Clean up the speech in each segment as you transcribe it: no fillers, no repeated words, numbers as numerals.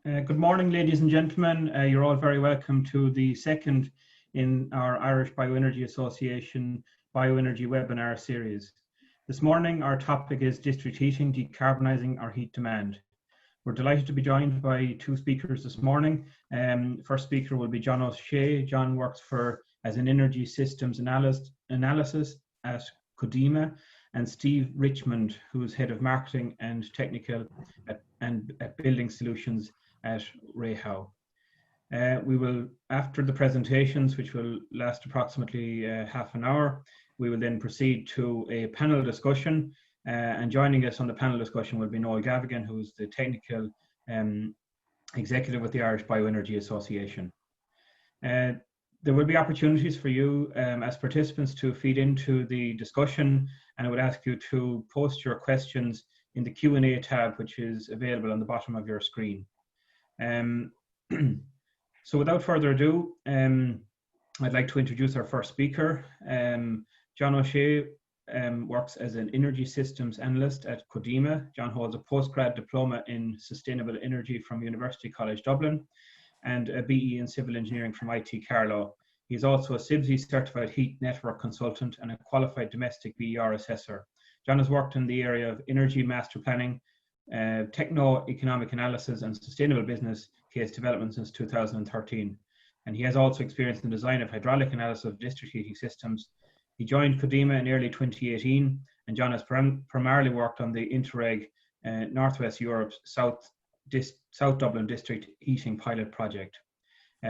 Good morning, ladies and gentlemen. You're all very welcome to the second in our Irish Bioenergy Association Bioenergy Webinar Series. This morning, our topic is district heating, decarbonising our heat demand. We're delighted to be joined by two speakers this morning. First speaker will be John O'Shea. John works as an energy systems analysis at Codema, and Steve Richmond, who is head of marketing and technical at building solutions at REHAU. We will, after the presentations, which will last approximately half an hour, we will then proceed to a panel discussion. And joining us on the panel discussion will be Noel Gavigan, who is the technical executive with the Irish Bioenergy Association. There will be opportunities for you as participants to feed into the discussion, and I would ask you to post your questions in the Q&A tab, which is available on the bottom of your screen. So without further ado, I'd like to introduce our first speaker. John O'Shea works as an energy systems analyst at Codema. John holds a postgrad diploma in sustainable energy from University College Dublin and a BE in civil engineering from IT Carlow. He is also a CIBSE certified heat network consultant and a qualified domestic BER assessor. John has worked in the area of energy master planning, techno-economic analysis and sustainable business case development since 2013. And he has also experience in the design of hydraulic analysis of district heating systems. He joined Codema in early 2018, and John has primarily worked on the Interreg Northwest Europe's South Dublin District Heating Pilot Project,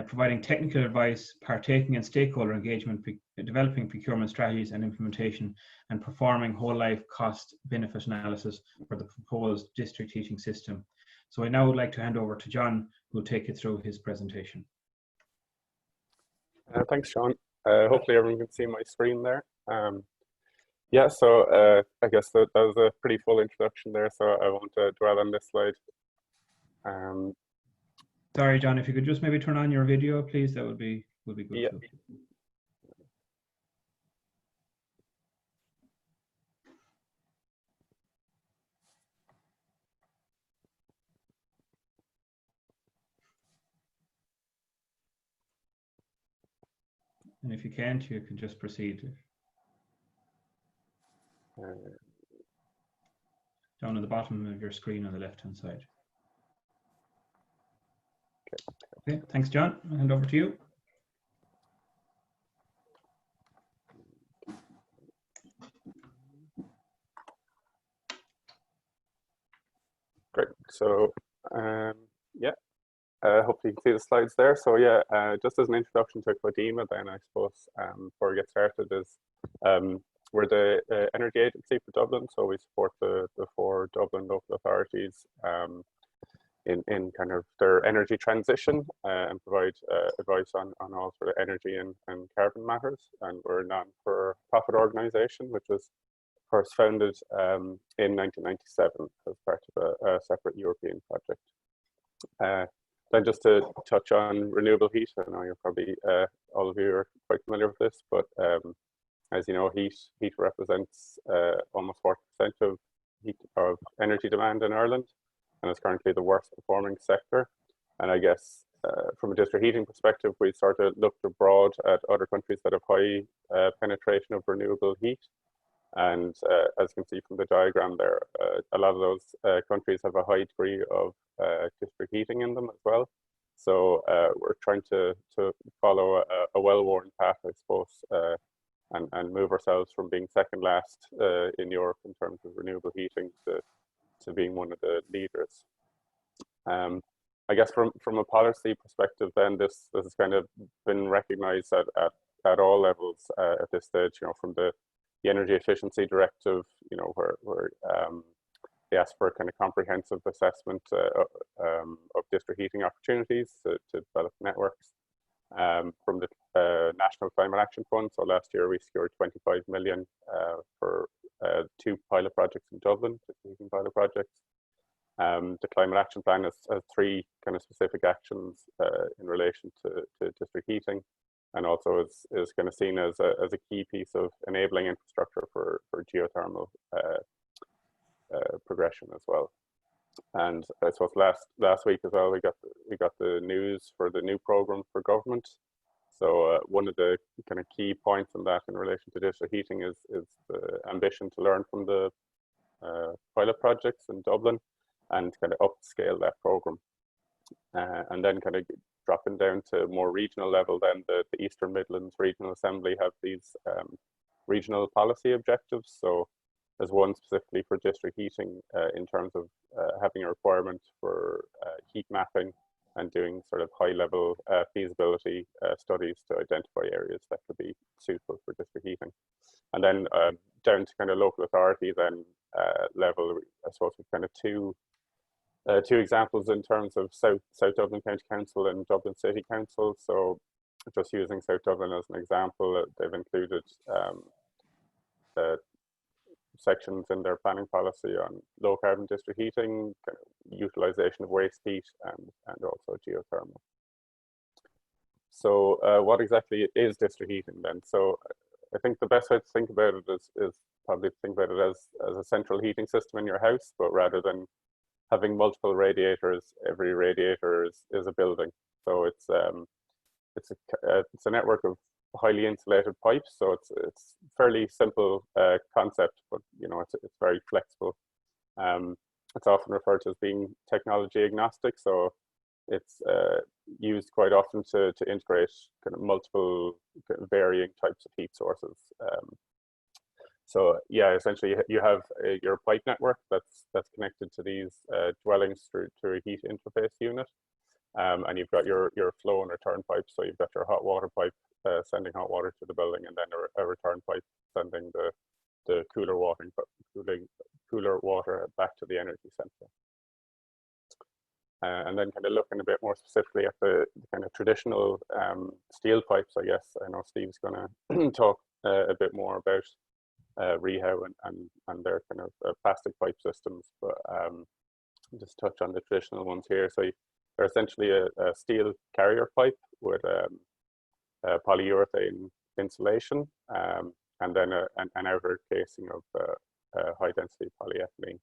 providing technical advice, partaking in stakeholder engagement, developing procurement strategies and implementation, and performing whole life cost benefit analysis for the proposed district heating system. So I now would like to hand over to John, who will take you through his presentation. Thanks, Sean. Hopefully everyone can see my screen there. Yeah, so I guess that was a pretty full introduction there, so I won't dwell on this slide. Sorry, John, if you could just maybe turn on your video, please, that would be good. Yeah. And if you can't, you can just proceed. Down at the bottom of your screen on the left-hand side. Okay, thanks, John. I'll hand over to you. Great. So, yeah. Hopefully you can see the slides there. So yeah, just as an introduction to Codema, then I suppose before we get started is we're the Energy Agency for Dublin, so we support the 4 Dublin local authorities in kind of their energy transition and provide advice on all sort of energy and carbon matters. And we're a non-for-profit organisation, which was first founded in 1997 as part of a separate European project. Then just to touch on renewable heat, I know you're probably, all of you are quite familiar with this, but as you know, heat represents almost 40% of energy demand in Ireland, and is currently the worst performing sector. And I guess from a district heating perspective, we sort of looked abroad at other countries that have high penetration of renewable heat. And as you can see from the diagram there, a lot of those countries have a high degree of district heating in them as well. So we're trying to follow a well-worn path, I suppose, and move ourselves from being second last in Europe in terms of renewable heating to being one of the leaders. I guess from a policy perspective, then this has kind of been recognised at all levels at this stage. You know, from the Energy Efficiency Directive, you know, where they ask for a kind of comprehensive assessment of district heating opportunities to develop networks. From the National Climate Action Fund, so last year we secured 25 million for 2 pilot projects in Dublin, heating pilot projects. The Climate Action Plan has 3 kind of specific actions in relation to district heating, and also is kind of seen as a key piece of enabling infrastructure for geothermal progression as well. And I suppose last week as well, we got the news for the new program for government. So one of the kind of key points on that in relation to district heating is the ambition to learn from the pilot projects in Dublin and kind of upscale that program. And then kind of dropping down to more regional level, then the Eastern Midlands Regional Assembly have these regional policy objectives. So there's one specifically for district heating in terms of having a requirement for heat mapping and doing sort of high level feasibility studies to identify areas that could be suitable for district heating. And then down to kind of local authority then level, I suppose we've kind of two examples in terms of South Dublin County Council and Dublin City Council. So just using South Dublin as an example, they've included sections in their planning policy on low carbon district heating, kind of utilization of waste heat, and also geothermal. So what exactly is district heating then? So I think the best way to think about it is probably to think about it as a central heating system in your house, but rather than having multiple radiators, every radiator is a building. So it's a network of highly insulated pipes. So it's fairly simple concept, but you know it's very flexible. It's often referred to as being technology agnostic. So it's used quite often to integrate kind of multiple varying types of heat sources. So yeah, essentially you have your pipe network that's connected to these dwellings through a heat interface unit, and you've got your flow and return pipes. So you've got your hot water pipe sending hot water to the building, and then a return pipe sending the cooler water back to the energy centre. And then kind of looking a bit more specifically at the kind of traditional steel pipes, I guess. I know Steve's going to talk a bit more about REHAU and their kind of plastic pipe systems, but just touch on the traditional ones here. So they're essentially a steel carrier pipe with polyurethane insulation, and then an outer casing of high density polyethylene.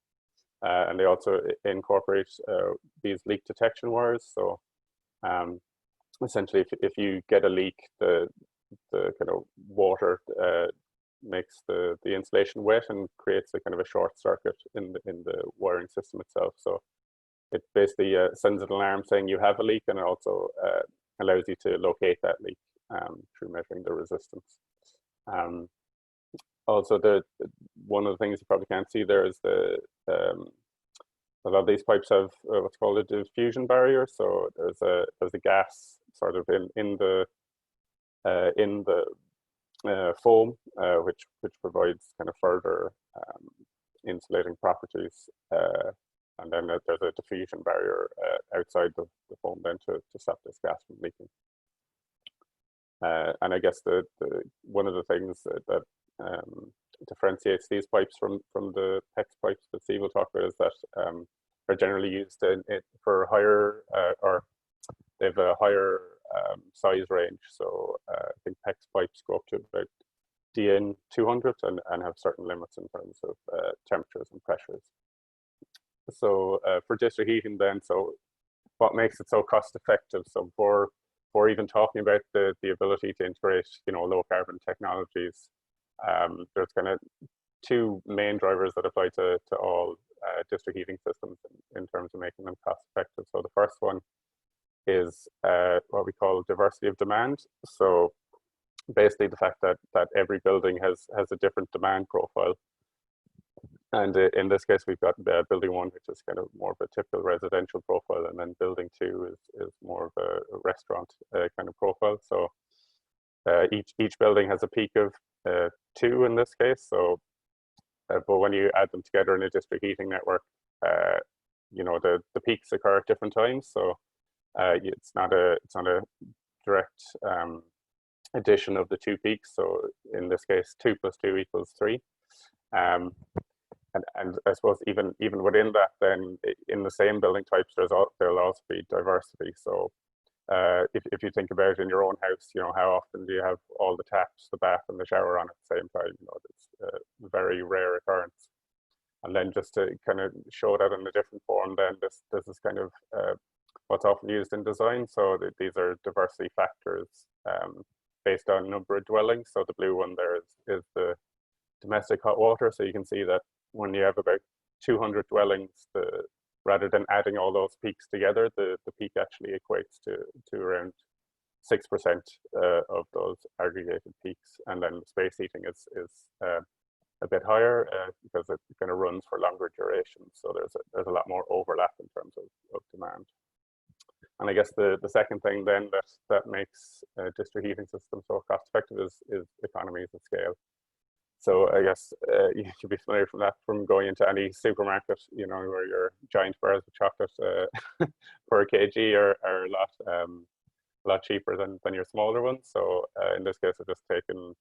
And they also incorporate these leak detection wires. So essentially, if you get a leak, the kind of water makes the insulation wet and creates a kind of a short circuit in the wiring system itself. So it basically sends an alarm saying you have a leak, and it also allows you to locate that leak through measuring the resistance. Also, one of the things you probably can't see there is a lot of these pipes have what's called a diffusion barrier. So there's a gas sort of in the foam, which provides kind of further insulating properties, and then there's a diffusion barrier outside the foam then to stop this gas from leaking. And I guess one of the things that differentiates these pipes from the PEX pipes that Steve will talk about is that they're generally used for higher or they have a higher size range. So I think PEX pipes go up to about DN 200 and have certain limits in terms of temperatures and pressures. So for district heating then, so what makes it so cost effective? So for even talking about the ability to integrate, you know, low carbon technologies, there's kind of two main drivers that apply to all district heating systems in terms of making them cost effective. So the first one is what we call diversity of demand. So basically the fact that every building has a different demand profile. And in this case, we've got building one, which is kind of more of a typical residential profile, and then building two is more of a restaurant kind of profile. So each building has a peak of 2 in this case. So, but when you add them together in a district heating network, you know, the peaks occur at different times. So it's not a direct addition of the 2 peaks. So in this case, 2 + 2 = 3. And I suppose even within that, then in the same building types, there'll also be diversity. So if you think about it in your own house, you know, how often do you have all the taps, the bath, and the shower on at the same time? You know, it's a very rare occurrence. And then just to kind of show that in a different form, then this is kind of what's often used in design. So these are diversity factors based on number of dwellings. So the blue one there is the domestic hot water. So you can see that when you have about 200 dwellings, rather than adding all those peaks together, the peak actually equates to around 6% of those aggregated peaks. And then space heating is a bit higher because it kind of runs for longer durations. So there's a lot more overlap in terms of demand. And I guess the second thing then that makes district heating systems so cost effective is economies of scale. So I guess you should be familiar from going into any supermarket, you know, where your giant bars of chocolate per kg are a lot cheaper than your smaller ones. So in this case, I've just taken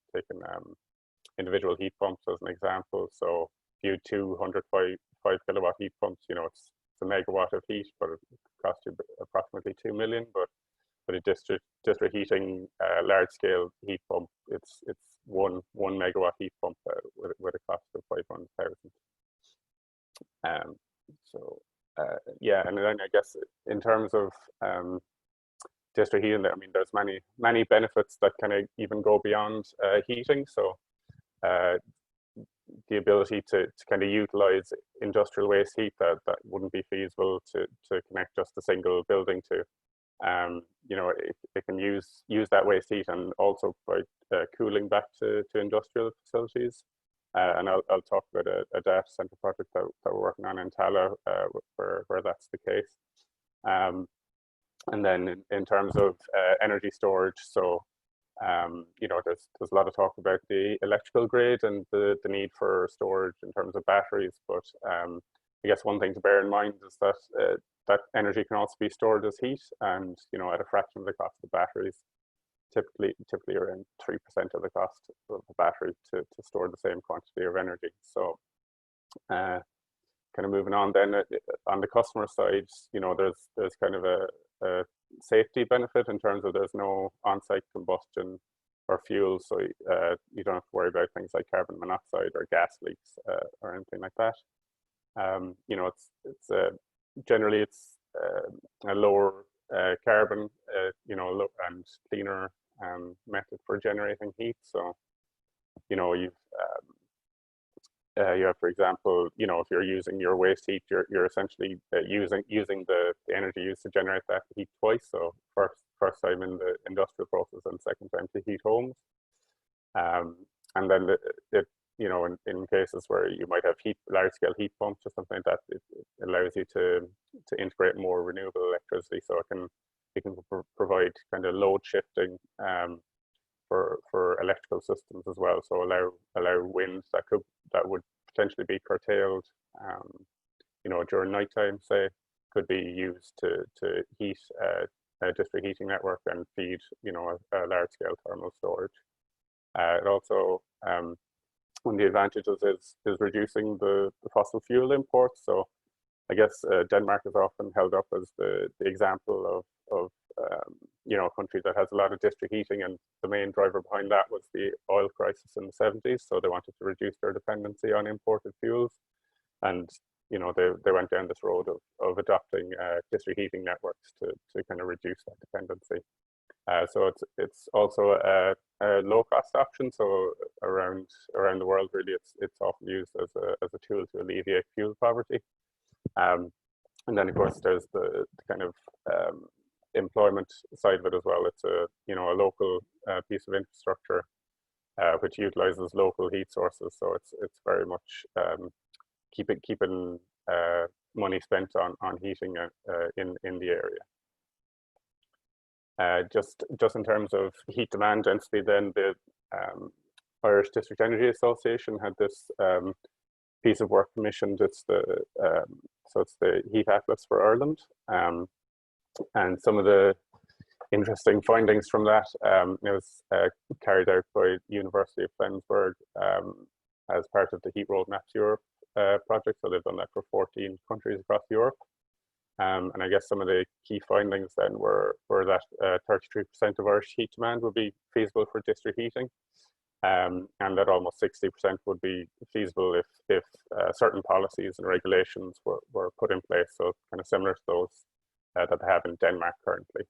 individual heat pumps as an example. So if you 205 kilowatt heat pumps, you know, it's a megawatt of heat, but it costs you approximately 2 million. But a district heating large scale heat pump, it's one megawatt heat pump with a cost of 500,000. Yeah, and then I guess in terms of district heating, I mean, there's many benefits that kind of even go beyond heating. So the ability to kind of utilize industrial waste heat that wouldn't be feasible to connect just a single building to. You know, it can use that waste heat and also provide cooling back to industrial facilities. And I'll talk about a data center project that we're working on in Tala, where that's the case. And then in terms of energy storage, so you know, there's a lot of talk about the electrical grid and the need for storage in terms of batteries, but I guess one thing to bear in mind is that that energy can also be stored as heat, and you know, at a fraction of the cost of batteries, typically around 3% of the cost of the battery to store the same quantity of energy. So kind of moving on then, on the customer side, you know, there's kind of a safety benefit in terms of there's no on-site combustion or fuel, so you don't have to worry about things like carbon monoxide or gas leaks or anything like that. You know, it's generally it's a lower carbon, you know, and cleaner method for generating heat. So, you know, you have, for example, you know, if you're using your waste heat, you're essentially using the energy used to generate that heat twice. So first time in the industrial process and second time to heat homes. And then it you know, in cases where you might have large scale heat pumps or something like that, it allows you to integrate more renewable electricity. So it can provide kind of load shifting for electrical systems as well. So allow winds that would potentially be curtailed, you know, during nighttime, say, could be used to heat a district heating network and feed, you know, a large scale thermal storage. It also one of the advantages is reducing the fossil fuel imports. So I guess Denmark is often held up as the example of you know, a country that has a lot of district heating, and the main driver behind that was the oil crisis in the 70s. So they wanted to reduce their dependency on imported fuels, and you know, they went down this road of adopting district heating networks to kind of reduce that dependency. So it's also a low cost option. So around the world, really, it's often used as a tool to alleviate fuel poverty. And then of course there's the kind of employment side of it as well. It's a local piece of infrastructure which utilizes local heat sources. So it's very much keeping money spent on heating in the area. Just in terms of heat demand density, then the Irish District Energy Association had this piece of work commissioned. It's the Heat Atlas for Ireland, and some of the interesting findings from that it was carried out by University of Flensburg as part of the Heat Roadmaps Europe project. So they've done that for 14 countries across Europe. And I guess some of the key findings then were that 33% of Irish heat demand would be feasible for district heating. and that almost 60% would be feasible if certain policies and regulations were put in place. So kind of similar to those that they have in Denmark currently.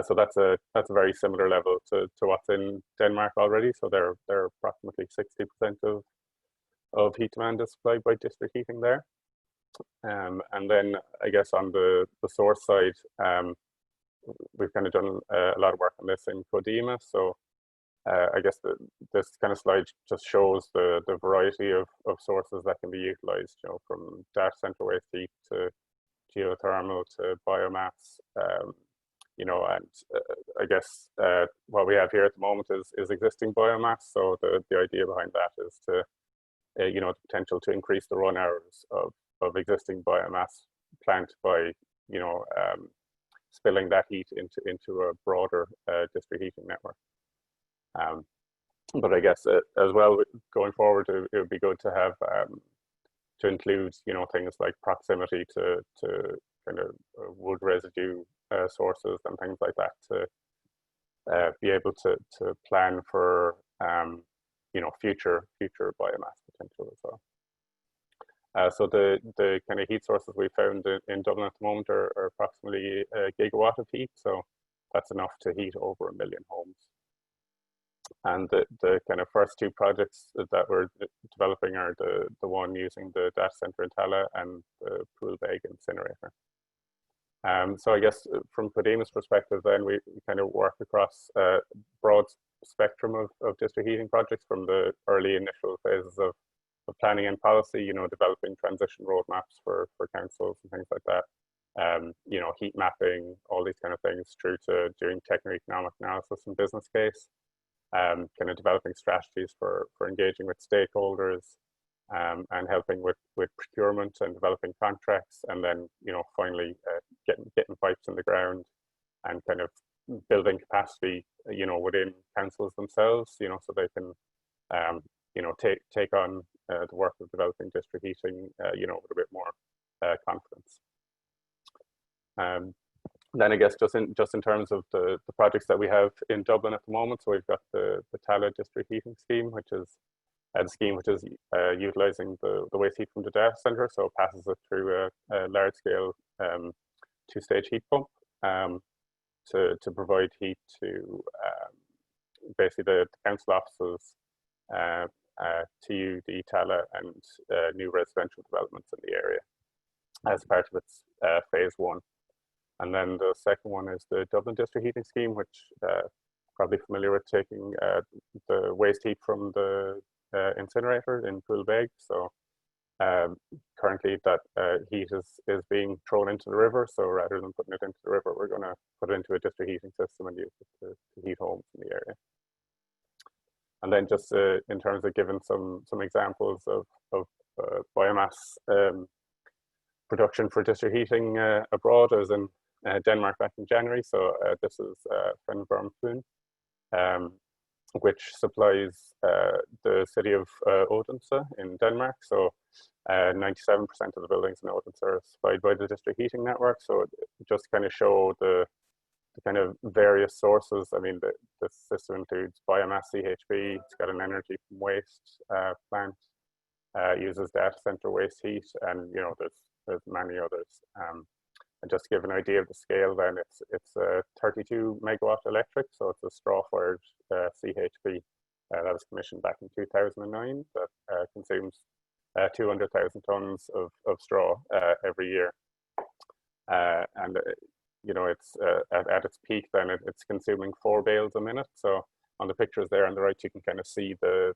So that's a very similar level to what's in Denmark already. So they're approximately 60% of heat demand is supplied by district heating there. And then I guess on the source side, we've kind of done a lot of work on this in Codema. So I guess this kind of slide just shows the variety of sources that can be utilized, you know, from data center waste heat to geothermal to biomass, you know, and I guess what we have here at the moment is existing biomass. So the idea behind that is to, you know, the potential to increase the run hours of existing biomass plant by, you know, spilling that heat into a broader district heating network. But I guess as well, going forward, it would be good to have to include, you know, things like proximity to kind of wood residue sources and things like that to be able to plan for you know, future biomass potential as well. So the kind of heat sources we found in Dublin at the moment are approximately a gigawatt of heat. So that's enough to heat over 1 million homes. And the kind of first two projects that we're developing are the one using the data center in Tala and the Poolbeg incinerator. So I guess from Codema's perspective, then we kind of work across a broad spectrum of district heating projects, from the early initial phases of planning and policy, you know, developing transition roadmaps for councils and things like that. You know, heat mapping, all these kind of things, through to doing techno-economic analysis and business case. Kind of developing strategies for engaging with stakeholders, and helping with procurement and developing contracts, and then, you know, finally getting pipes in the ground and kind of building capacity, you know, within councils themselves, you know, so they can you know, take on the work of developing district heating, you know, with a bit more confidence. Then I guess just in terms of the projects that we have in Dublin at the moment, so we've got the Tala district heating scheme, which is the scheme which is utilising the waste heat from the data centre, so it passes it through a large-scale two-stage heat pump to provide heat to basically the council offices, TU, Tala, and new residential developments in the area as part of its phase 1. And then the second one is the Dublin District Heating Scheme, which probably familiar with, taking the waste heat from the incinerator in Poolbeg. So currently that heat is being thrown into the river. So rather than putting it into the river, we're going to put it into a district heating system and use it to heat homes in the area. And then just in terms of giving some examples of biomass production for district heating abroad, I was in Denmark back in January. So this is Fenvarmfluen, which supplies the city of Odense in Denmark. So 97% of the buildings in Odense are supplied by the district heating network. So it just kind of show the kind of various sources. I mean, the system includes biomass CHP, it's got an energy from waste plant, uses data center waste heat, and, you know, there's many others. And just to give an idea of the scale, then it's a 32 megawatt electric, so it's a straw-fired CHP that was commissioned back in 2009 that consumes 200,000 tons of straw every year. And you know, it's at its peak, then it's consuming 4 bales a minute. So on the pictures there on the right, you can kind of see the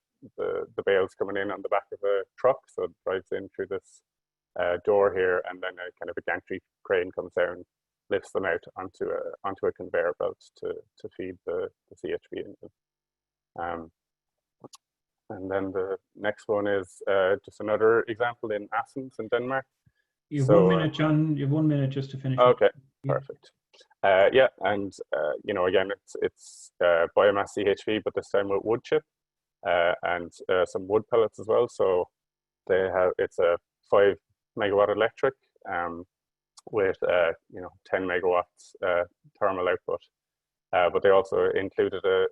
bales coming in on the back of a truck. So it drives in through this door here, and then a kind of a gantry crane comes down, lifts them out onto a conveyor belt to feed the CHP engine. And then the next one is just another example in Assens in Denmark. You have 1 minute, John. You have 1 minute just to finish. Okay, perfect. Yeah, and you know, again, it's biomass CHP, but this time with wood chip and some wood pellets as well. So it's a 5 megawatt electric with you know, 10 megawatts thermal output. But they also included a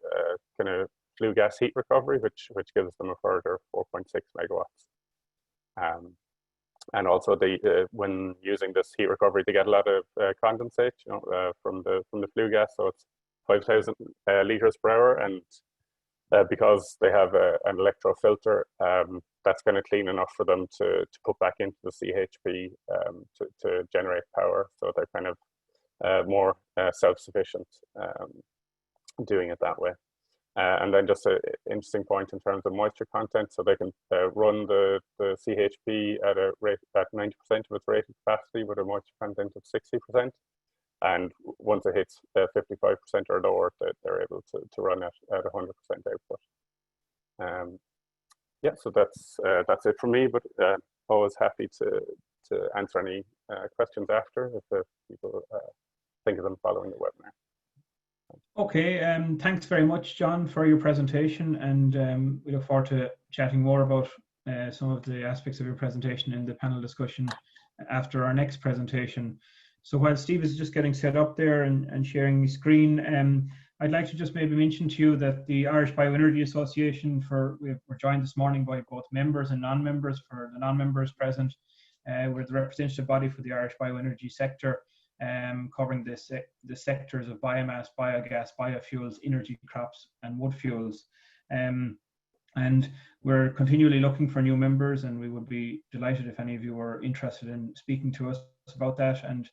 kind of flue gas heat recovery, which gives them a further 4.6 megawatts. And also, when using this heat recovery, they get a lot of condensate, from the flue gas. So it's 5,000 liters per hour, and because they have an electrofilter, that's kind of clean enough for them to put back into the CHP to generate power. So they're kind of more self-sufficient doing it that way. And then just an interesting point in terms of moisture content, so they can run the CHP at 90% of its rated capacity with a moisture content of 60%. And once it hits 55% or lower, they're able to run at 100% output. Yeah, so that's it from me, but always happy to answer any questions after if people think of them following the webinar. Okay, thanks very much, John, for your presentation, and we look forward to chatting more about some of the aspects of your presentation in the panel discussion after our next presentation. So while Steve is just getting set up there and sharing the screen, I'd like to just maybe mention to you that the Irish Bioenergy Association, we're joined this morning by both members and non-members. For the non-members present, we're the representative body for the Irish bioenergy sector, covering the sectors of biomass, biogas, biofuels, energy crops, and wood fuels. And we're continually looking for new members, and we would be delighted if any of you are interested in speaking to us about that and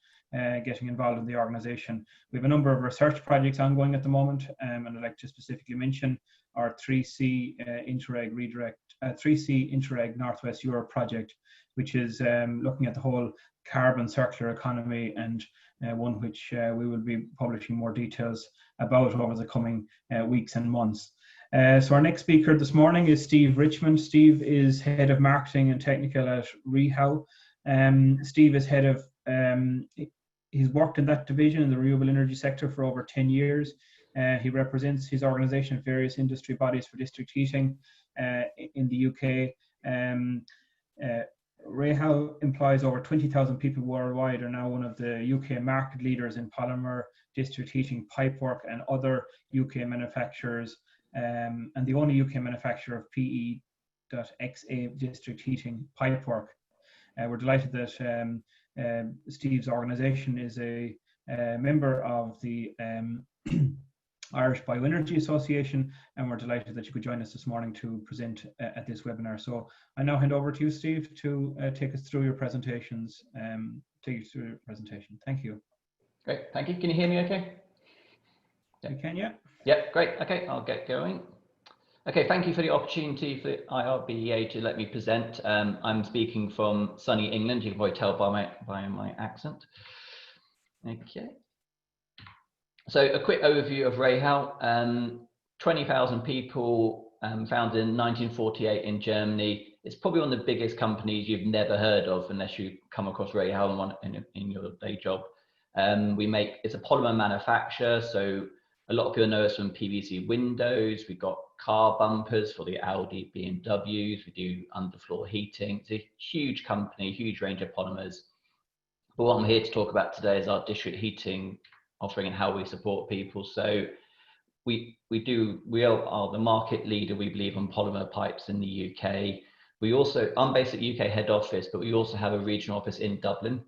getting involved in the organisation. We have a number of research projects ongoing at the moment, and I'd like to specifically mention our 3C Interreg Redirect, 3C Interreg Northwest Europe project, which is looking at the whole carbon circular economy, and one which we will be publishing more details about over the coming weeks and months. So our next speaker this morning is Steve Richmond. Steve is Head of Marketing and Technical at REHAU. Steve is head of, he's worked in that division in the renewable energy sector for over 10 years. He represents his organisation at various industry bodies for district heating in the UK. REHAU employs over 20,000 people worldwide, are now one of the UK market leaders in polymer, district heating, pipework, and other UK manufacturers, and the only UK manufacturer of PE.XA district heating pipework. We're delighted that Steve's organisation is a member of the Irish Bioenergy Association, and we're delighted that you could join us this morning to present at this webinar. So I now hand over to you, Steve, to take us through your presentations. Thank you. Great, thank you. Can you hear me okay? You can, yeah. Yep, great. Okay, I'll get going. Okay, thank you for the opportunity for IrBEA to let me present. I'm speaking from sunny England. You can probably tell by my accent. Okay. So a quick overview of REHAU. 20,000 people, founded in 1948 in Germany. It's probably one of the biggest companies you've never heard of unless you come across REHAU in your day job. It's a polymer manufacturer, so a lot of people know us from PVC windows. We've got car bumpers for the Audi, BMWs. We do underfloor heating. It's a huge company, huge range of polymers. But what I'm here to talk about today is our district heating offering and how we support people. So we are the market leader, we believe, on polymer pipes in the UK. I'm based at UK head office, but we also have a regional office in Dublin.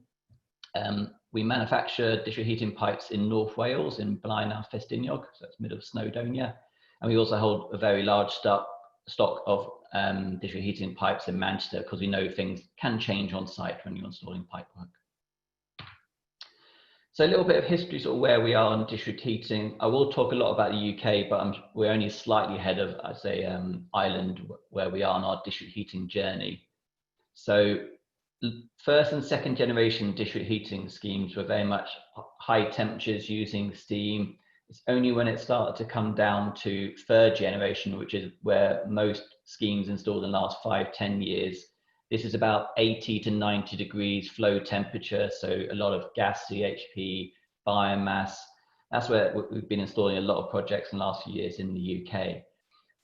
We manufacture district heating pipes in North Wales, in Blaenau Festiniog, so that's middle of Snowdonia. And we also hold a very large stock of district heating pipes in Manchester, because we know things can change on site when you're installing pipework. So a little bit of history, sort of where we are on district heating. I will talk a lot about the UK, but we're only slightly ahead of, I'd say, Ireland, where we are on our district heating journey. So first and second generation district heating schemes were very much high temperatures using steam. It's only when it started to come down to third generation, which is where most schemes installed in the last 5-10 years. This is about 80 to 90 degrees flow temperature, so a lot of gas CHP, biomass. That's where we've been installing a lot of projects in the last few years in the UK.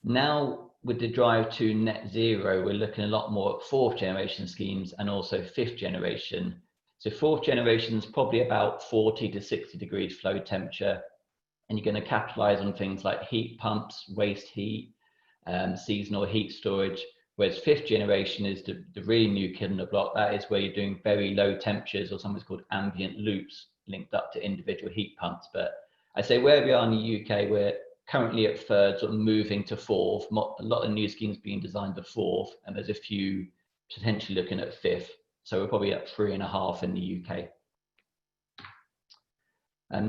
Now, with the drive to net zero, we're looking a lot more at fourth generation schemes and also fifth generation. So fourth generation is probably about 40 to 60 degrees flow temperature. And you're going to capitalize on things like heat pumps, waste heat, seasonal heat storage. Whereas fifth generation is the really new kid on the block. That is where you're doing very low temperatures, or something's called ambient loops linked up to individual heat pumps. But I say where we are in the UK, we're currently at third, sort of moving to fourth. A lot of new schemes being designed for fourth, and there's a few potentially looking at fifth. So we're probably at 3.5 in the UK.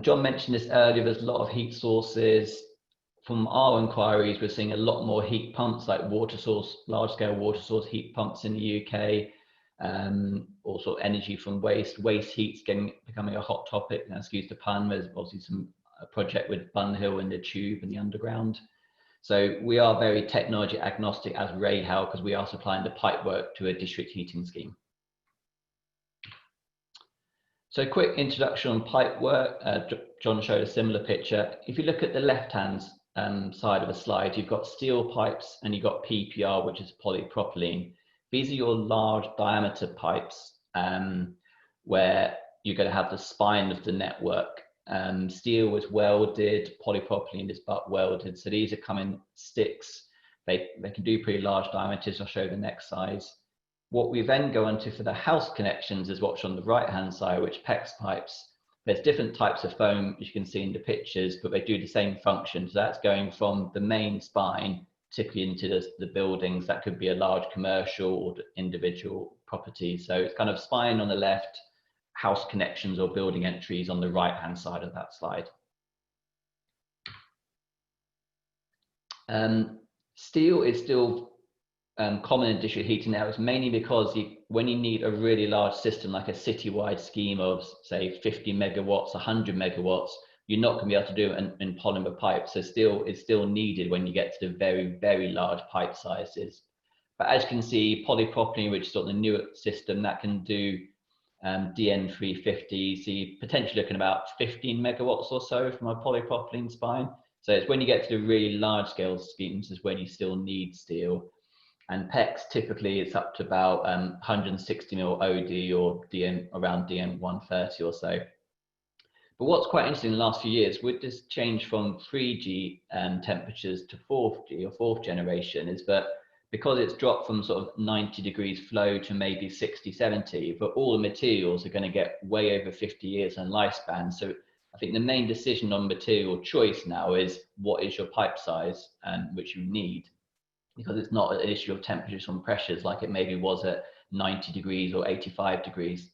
John mentioned this earlier, there's a lot of heat sources. From our inquiries, we're seeing a lot more heat pumps, like water source, large scale water source heat pumps in the UK. Also energy from waste heat's becoming a hot topic. Now, excuse the pun, there's obviously a project with Bunhill and the tube and the underground. So we are very technology agnostic as REHAU, because we are supplying the pipework to a district heating scheme. So a quick introduction on pipework. John showed a similar picture. If you look at the left-hand side of a slide, you've got steel pipes and you've got PPR, which is polypropylene. These are your large diameter pipes where you're going to have the spine of the network. Steel is welded, polypropylene is butt welded. So these are coming sticks. They can do pretty large diameters. I'll show the next size. What we then go into for the house connections is what's on the right-hand side, which PEX pipes. There's different types of foam, as you can see in the pictures, but they do the same function. So that's going from the main spine, typically into the buildings. That could be a large commercial or individual property. So it's kind of spine on the left, house connections or building entries on the right-hand side of that slide. Steel is still common in district heating now. It's mainly because when you need a really large system, like a citywide scheme of say 50 megawatts, 100 megawatts, you're not going to be able to do it in polymer pipes. So steel is still needed when you get to the very, very large pipe sizes. But as you can see, polypropylene, which is sort of the newer system, that can do DN350, so you're potentially looking about 15 megawatts or so from a polypropylene spine. So it's when you get to the really large scale schemes is when you still need steel. And PEX, typically it's up to about 160 mil OD or around DN130 or so. But what's quite interesting in the last few years, with this change from 3G temperatures to 4G or fourth generation, is that because it's dropped from sort of 90 degrees flow to maybe 60, 70, but all the materials are going to get way over 50 years in lifespan. So I think the main decision on material choice now is what is your pipe size which you need, because it's not an issue of temperatures and pressures like it maybe was at 90 degrees or 85 degrees.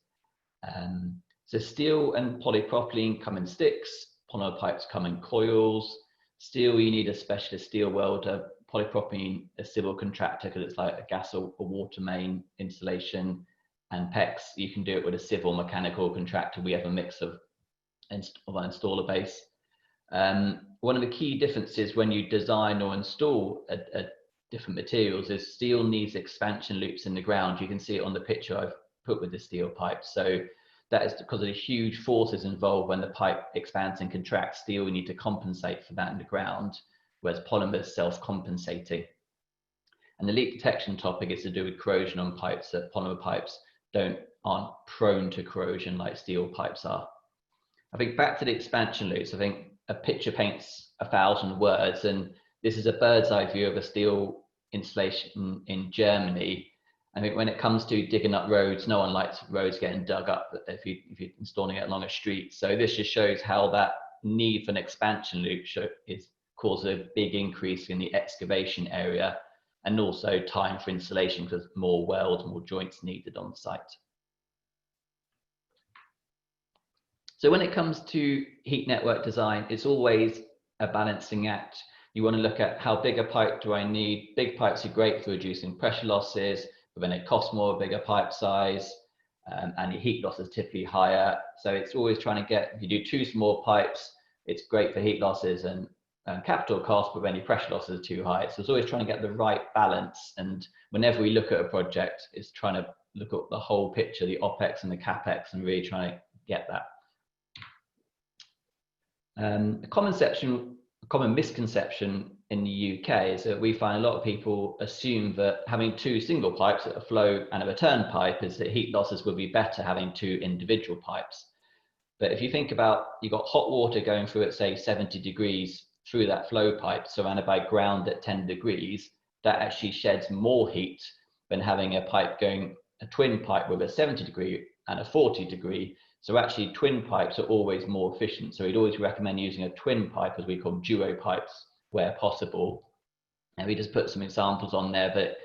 So steel and polypropylene come in sticks, polymer pipes come in coils. Steel, you need a specialist steel welder. Polypropylene, a civil contractor, because it's like a gas or water main installation. And PEX, you can do it with a civil mechanical contractor. We have a mix of our installer base. One of the key differences when you design or install a different materials is steel needs expansion loops in the ground. You can see it on the picture I've put with the steel pipe. So that is because of the huge forces involved when the pipe expands and contracts. Steel, we need to compensate for that in the ground, whereas polymer is self-compensating. And the leak detection topic is to do with corrosion on pipes. That polymer pipes aren't prone to corrosion like steel pipes are. I think back to the expansion loops, I think a picture paints 1,000 words, and this is a bird's eye view of a steel installation in Germany. I think when it comes to digging up roads, no one likes roads getting dug up if you're installing it along a street. So this just shows how that need for an expansion loop causes a big increase in the excavation area, and also time for installation because more welds, more joints needed on site. So when it comes to heat network design, it's always a balancing act. You want to look at how big a pipe do I need. Big pipes are great for reducing pressure losses, but then it costs more, a bigger pipe size, and your heat loss is typically higher. So it's always trying to get, if you do too small pipes, it's great for heat losses and capital costs, but then your pressure losses are too high. So it's always trying to get the right balance. And whenever we look at a project, it's trying to look at the whole picture, the OPEX and the CAPEX, and really trying to get that. A common misconception in the UK is that we find a lot of people assume that having two single pipes, a flow and a return pipe, is that heat losses would be better having two individual pipes. But if you think about, you've got hot water going through at say 70 degrees through that flow pipe, surrounded by ground at 10 degrees, that actually sheds more heat than having a pipe going, a twin pipe with a 70 degree and a 40 degree. So actually twin pipes are always more efficient. So we'd always recommend using a twin pipe, as we call duo pipes, where possible. And we just put some examples on there, but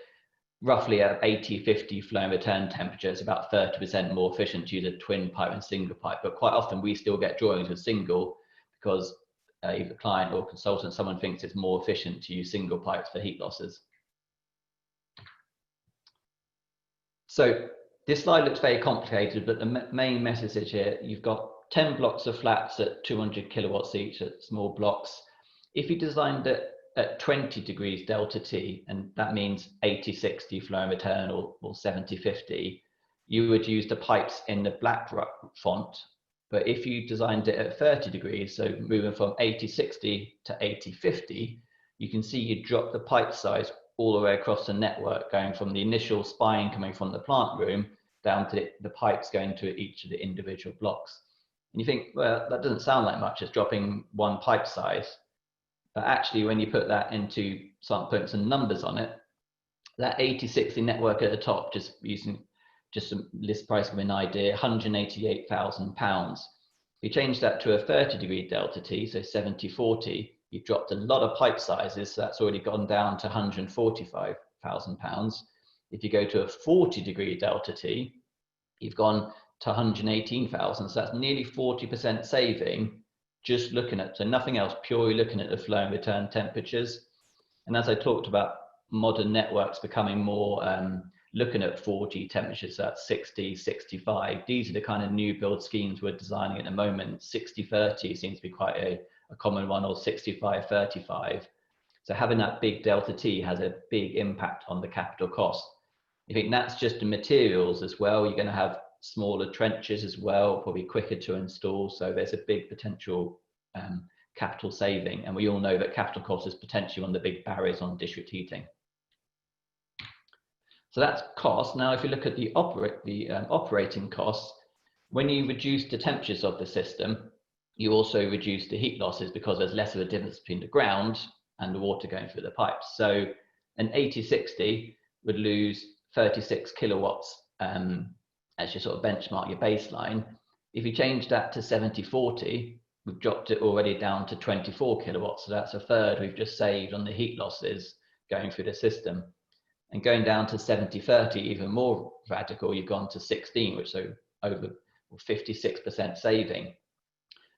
roughly at 80-50 flow and return temperature, it's about 30% more efficient to use a twin pipe and single pipe. But quite often we still get drawings with single because either client or consultant, someone thinks it's more efficient to use single pipes for heat losses. So this slide looks very complicated, but the main message here, you've got 10 blocks of flats at 200 kilowatts each at small blocks. If you designed it at 20 degrees delta T, and that means 80-60 flow and return or 70-50, you would use the pipes in the black font. But if you designed it at 30 degrees, so moving from 80-60 to 80-50, you can see you drop the pipe size all the way across the network, going from the initial spine coming from the plant room down to the pipes going to each of the individual blocks. And you think, well, that doesn't sound like much, it's dropping one pipe size. But actually, when you put that into putting some numbers on it, that 80-60 network at the top, just using some list price of an idea, £188,000. If you change that to a 30 degree delta T, so 70-40, you've dropped a lot of pipe sizes, so that's already gone down to £145,000. If you go to a 40 degree delta T, you've gone to 118,000, so that's nearly 40% saving. Just looking at, so nothing else, purely looking at the flow and return temperatures. And as I talked about, modern networks becoming more looking at 4G temperatures, so that's 60, 65. These are the kind of new build schemes we're designing at the moment. 60-30 seems to be quite a common one, or 65-35. So having that big delta T has a big impact on the capital cost. I think that's just the materials as well. You're going to have smaller trenches as well, probably quicker to install. So there's a big potential capital saving. And we all know that capital cost is potentially one of the big barriers on district heating. So that's cost. Now, if you look at the operating costs, when you reduce the temperatures of the system, you also reduce the heat losses because there's less of a difference between the ground and the water going through the pipes. So an 80-60 would lose 36 kilowatts as your sort of benchmark, your baseline. If you change that to 70-40, we've dropped it already down to 24 kilowatts. So that's a third we've just saved on the heat losses going through the system. And going down to 70-30, even more radical, you've gone to 16, which is over 56% saving.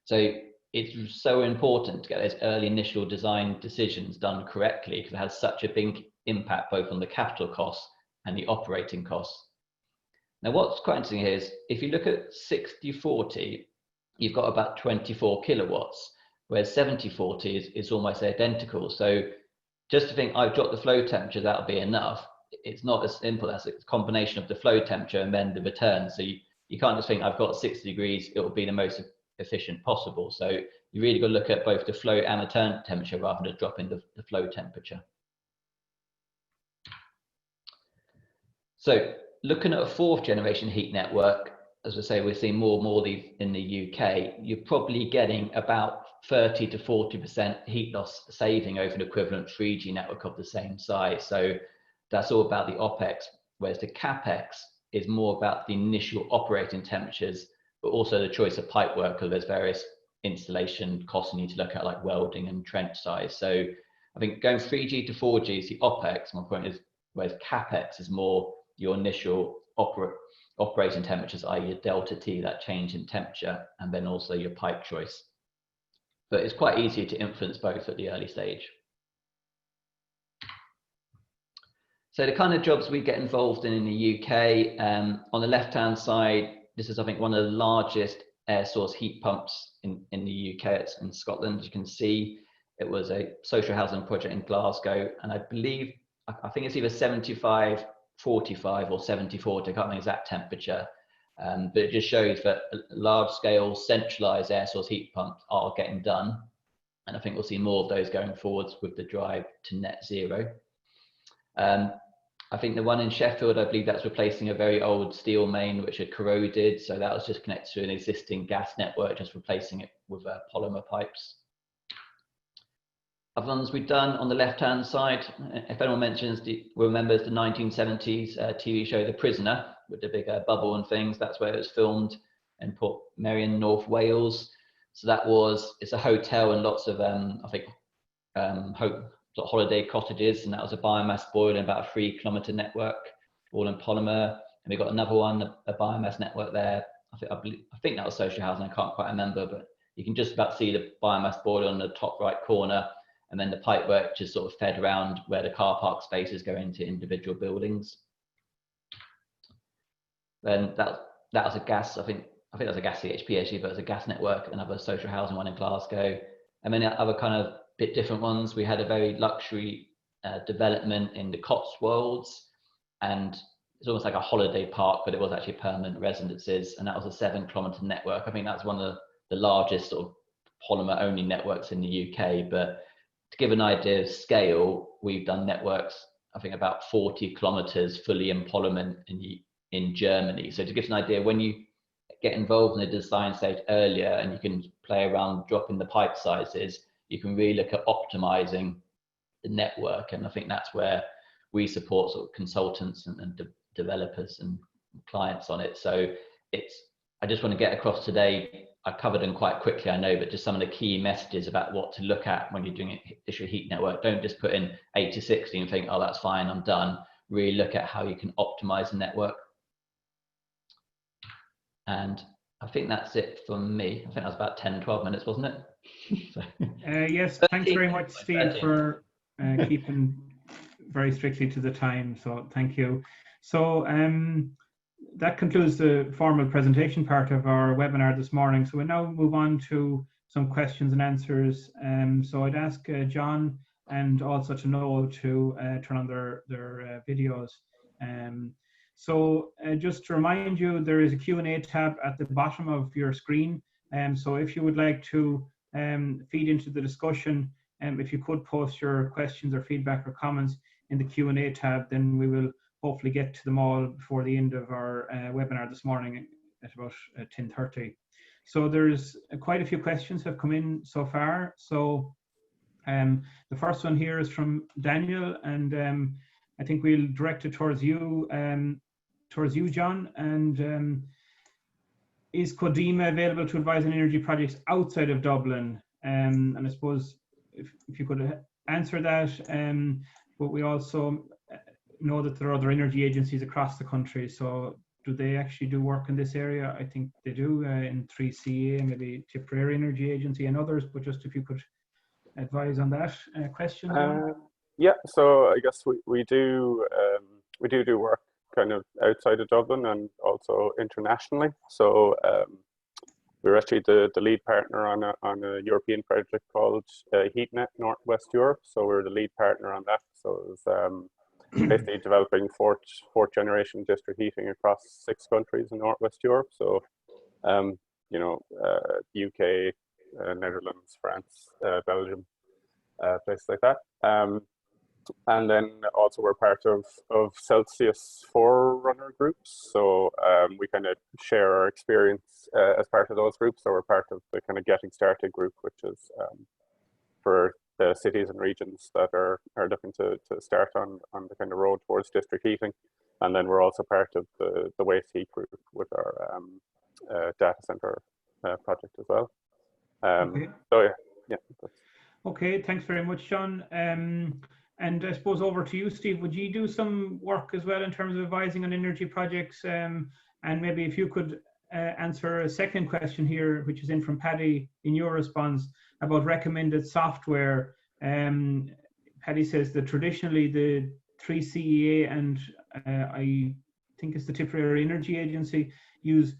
So it's so important to get those early initial design decisions done correctly, because it has such a big impact both on the capital costs and the operating costs. Now, what's quite interesting here is if you look at 60-40, you've got about 24 kilowatts, whereas 70-40 is almost identical. So just to think, I've dropped the flow temperature, that'll be enough. It's not as simple as a combination of the flow temperature and then the return. So you can't just think, I've got 60 degrees, it will be the most efficient possible. So you really got to look at both the flow and return temperature rather than dropping the flow temperature. So looking at a fourth generation heat network, as I say, we're seeing more and more of these in the UK, you're probably getting about 30 to 40% heat loss saving over an equivalent 3G network of the same size. So that's all about the OPEX, whereas the CAPEX is more about the initial operating temperatures, but also the choice of pipework, because there's various installation costs you need to look at, like welding and trench size. So I think going 3G to 4G is the OPEX, my point is, whereas CAPEX is more your initial operating temperatures, i.e. your delta T, that change in temperature, and then also your pipe choice. But it's quite easy to influence both at the early stage. So the kind of jobs we get involved in the UK, on the left-hand side, this is, I think, one of the largest air source heat pumps in the UK. It's in Scotland, as you can see. It was a social housing project in Glasgow, and I believe, I think it's either 75-45 or 70-40, I can't remember the exact temperature, but it just shows that large-scale centralised air source heat pumps are getting done, and I think we'll see more of those going forwards with the drive to net zero. I think the one in Sheffield, I believe that's replacing a very old steel main which had corroded. So that was just connected to an existing gas network, just replacing it with polymer pipes. Other ones we've done on the left-hand side, if anyone remembers the 1970s TV show The Prisoner, with the big bubble and things, that's where it was filmed in Port Merion, North Wales. So it's a hotel and lots of, I think, holiday cottages, and that was a biomass boiler in about a 3-kilometre network, all in polymer. And we got another one, a biomass network there. I think that was social housing, I can't quite remember, but you can just about see the biomass boiler on the top right corner, and then the pipework just sort of fed around where the car park spaces go into individual buildings. Then that was a gas, I think that was a gas CHP actually, but it was a gas network, another social housing one in Glasgow. And then other kind of bit different ones. We had a very luxury development in the Cotswolds, and it's almost like a holiday park, but it was actually permanent residences, and that was a 7-kilometre network. I think that's one of the largest sort of polymer only networks in the UK. But to give an idea of scale, we've done networks, I think about 40 kilometres fully in polymer in Germany. So to give an idea, when you get involved in the design stage earlier and you can play around dropping the pipe sizes, you can really look at optimizing the network. And I think that's where we support sort of consultants and developers and clients on it. So I just want to get across today, I covered them quite quickly, I know, but just some of the key messages about what to look at when you're doing a district heat network. Don't just put in 8 to 60 and think, oh, that's fine, I'm done. Really look at how you can optimize the network. And I think that's it from me. I think that was about 10, 12 minutes, wasn't it? So, yes, thanks very much, Steve, for keeping very strictly to the time. So thank you. So that concludes the formal presentation part of our webinar this morning. So we now move on to some questions and answers. So I'd ask John and also to Noel to turn on their videos. So just to remind you, there is a Q&A tab at the bottom of your screen. So if you would like to feed into the discussion, if you could post your questions or feedback or comments in the Q&A tab, then we will hopefully get to them all before the end of our webinar this morning at about 10:30. So there's quite a few questions have come in so far. So the first one here is from Daniel, and I think we'll direct it towards you, John. And is Codema available to advise on energy projects outside of Dublin? And I suppose if you could answer that, but we also know that there are other energy agencies across the country. So do they actually do work in this area? I think they do in 3CA, maybe Tipperary Energy Agency and others, but just if you could advise on that question. Yeah, so I guess we do work kind of outside of Dublin and also internationally. So we're actually the lead partner on a European project called HeatNet Northwest Europe. So we're the lead partner on that. So it's basically developing fourth generation district heating across 6 countries in Northwest Europe. So you know, UK, Netherlands, France, Belgium, places like that. And then also we're part of Celsius Forerunner groups. So we kind of share our experience as part of those groups. So we're part of the kind of Getting Started group, which is for the cities and regions that are looking to start on the kind of road towards district heating. And then we're also part of the waste heat group with our data center project as well. Okay. So yeah. Okay, thanks very much, John. And I suppose over to you, Steve. Would you do some work as well in terms of advising on energy projects? And maybe if you could answer a second question here, which is in from Paddy in your response about recommended software. Paddy says that traditionally the 3CEA and I think it's the Tipperary Energy Agency use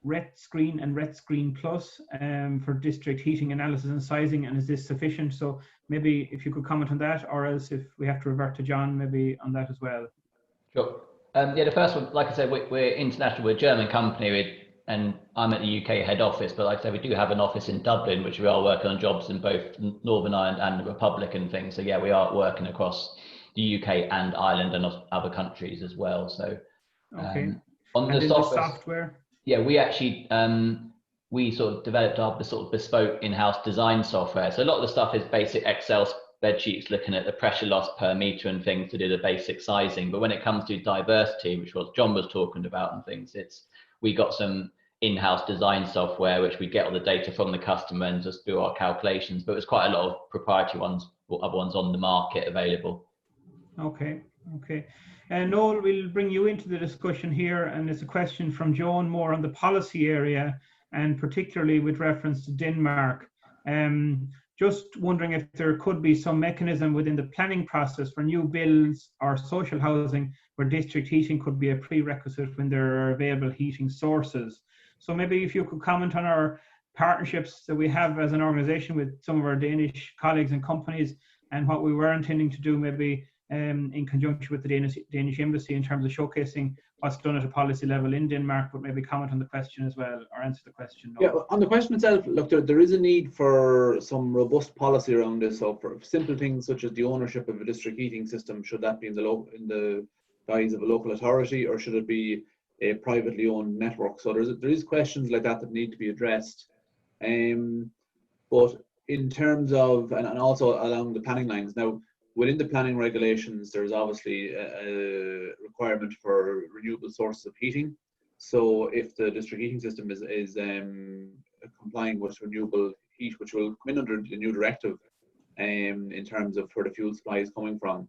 REHScreen and REHScreen Plus for district heating analysis and sizing, and is this sufficient? So maybe if you could comment on that, or else if we have to revert to John, maybe on that as well. Sure. Yeah, the first one, like I said, we're international, we're a German company, and I'm at the UK head office, but like I said, we do have an office in Dublin, which we are working on jobs in both Northern Ireland and the Republic and things. So yeah, we are working across the UK and Ireland and other countries as well. So okay. On and the software, yeah, we actually we sort of developed our sort of bespoke in-house design software. So a lot of the stuff is basic Excel spreadsheets looking at the pressure loss per meter and things to do the basic sizing. But when it comes to diversity, which was John was talking about and things, we got some in-house design software which we get all the data from the customer and just do our calculations. But there's quite a lot of proprietary ones or other ones on the market available. Okay. And Noel, we'll bring you into the discussion here, and it's a question from Joan more on the policy area, and particularly with reference to Denmark. Just wondering if there could be some mechanism within the planning process for new builds or social housing where district heating could be a prerequisite when there are available heating sources. So maybe if you could comment on our partnerships that we have as an organisation with some of our Danish colleagues and companies, and what we were intending to do maybe in conjunction with the Danish Embassy in terms of showcasing what's done at a policy level in Denmark, but maybe comment on the question as well, or answer the question. Yeah, on the question itself, look, there is a need for some robust policy around this. So for simple things such as the ownership of a district heating system, should that be in the guise of a local authority, or should it be a privately owned network? So there is questions like that need to be addressed. But in terms of, and also along the planning lines, now, within the planning regulations, there's obviously a requirement for renewable sources of heating. So if the district heating system is complying with renewable heat, which will come in under the new directive in terms of where the fuel supply is coming from,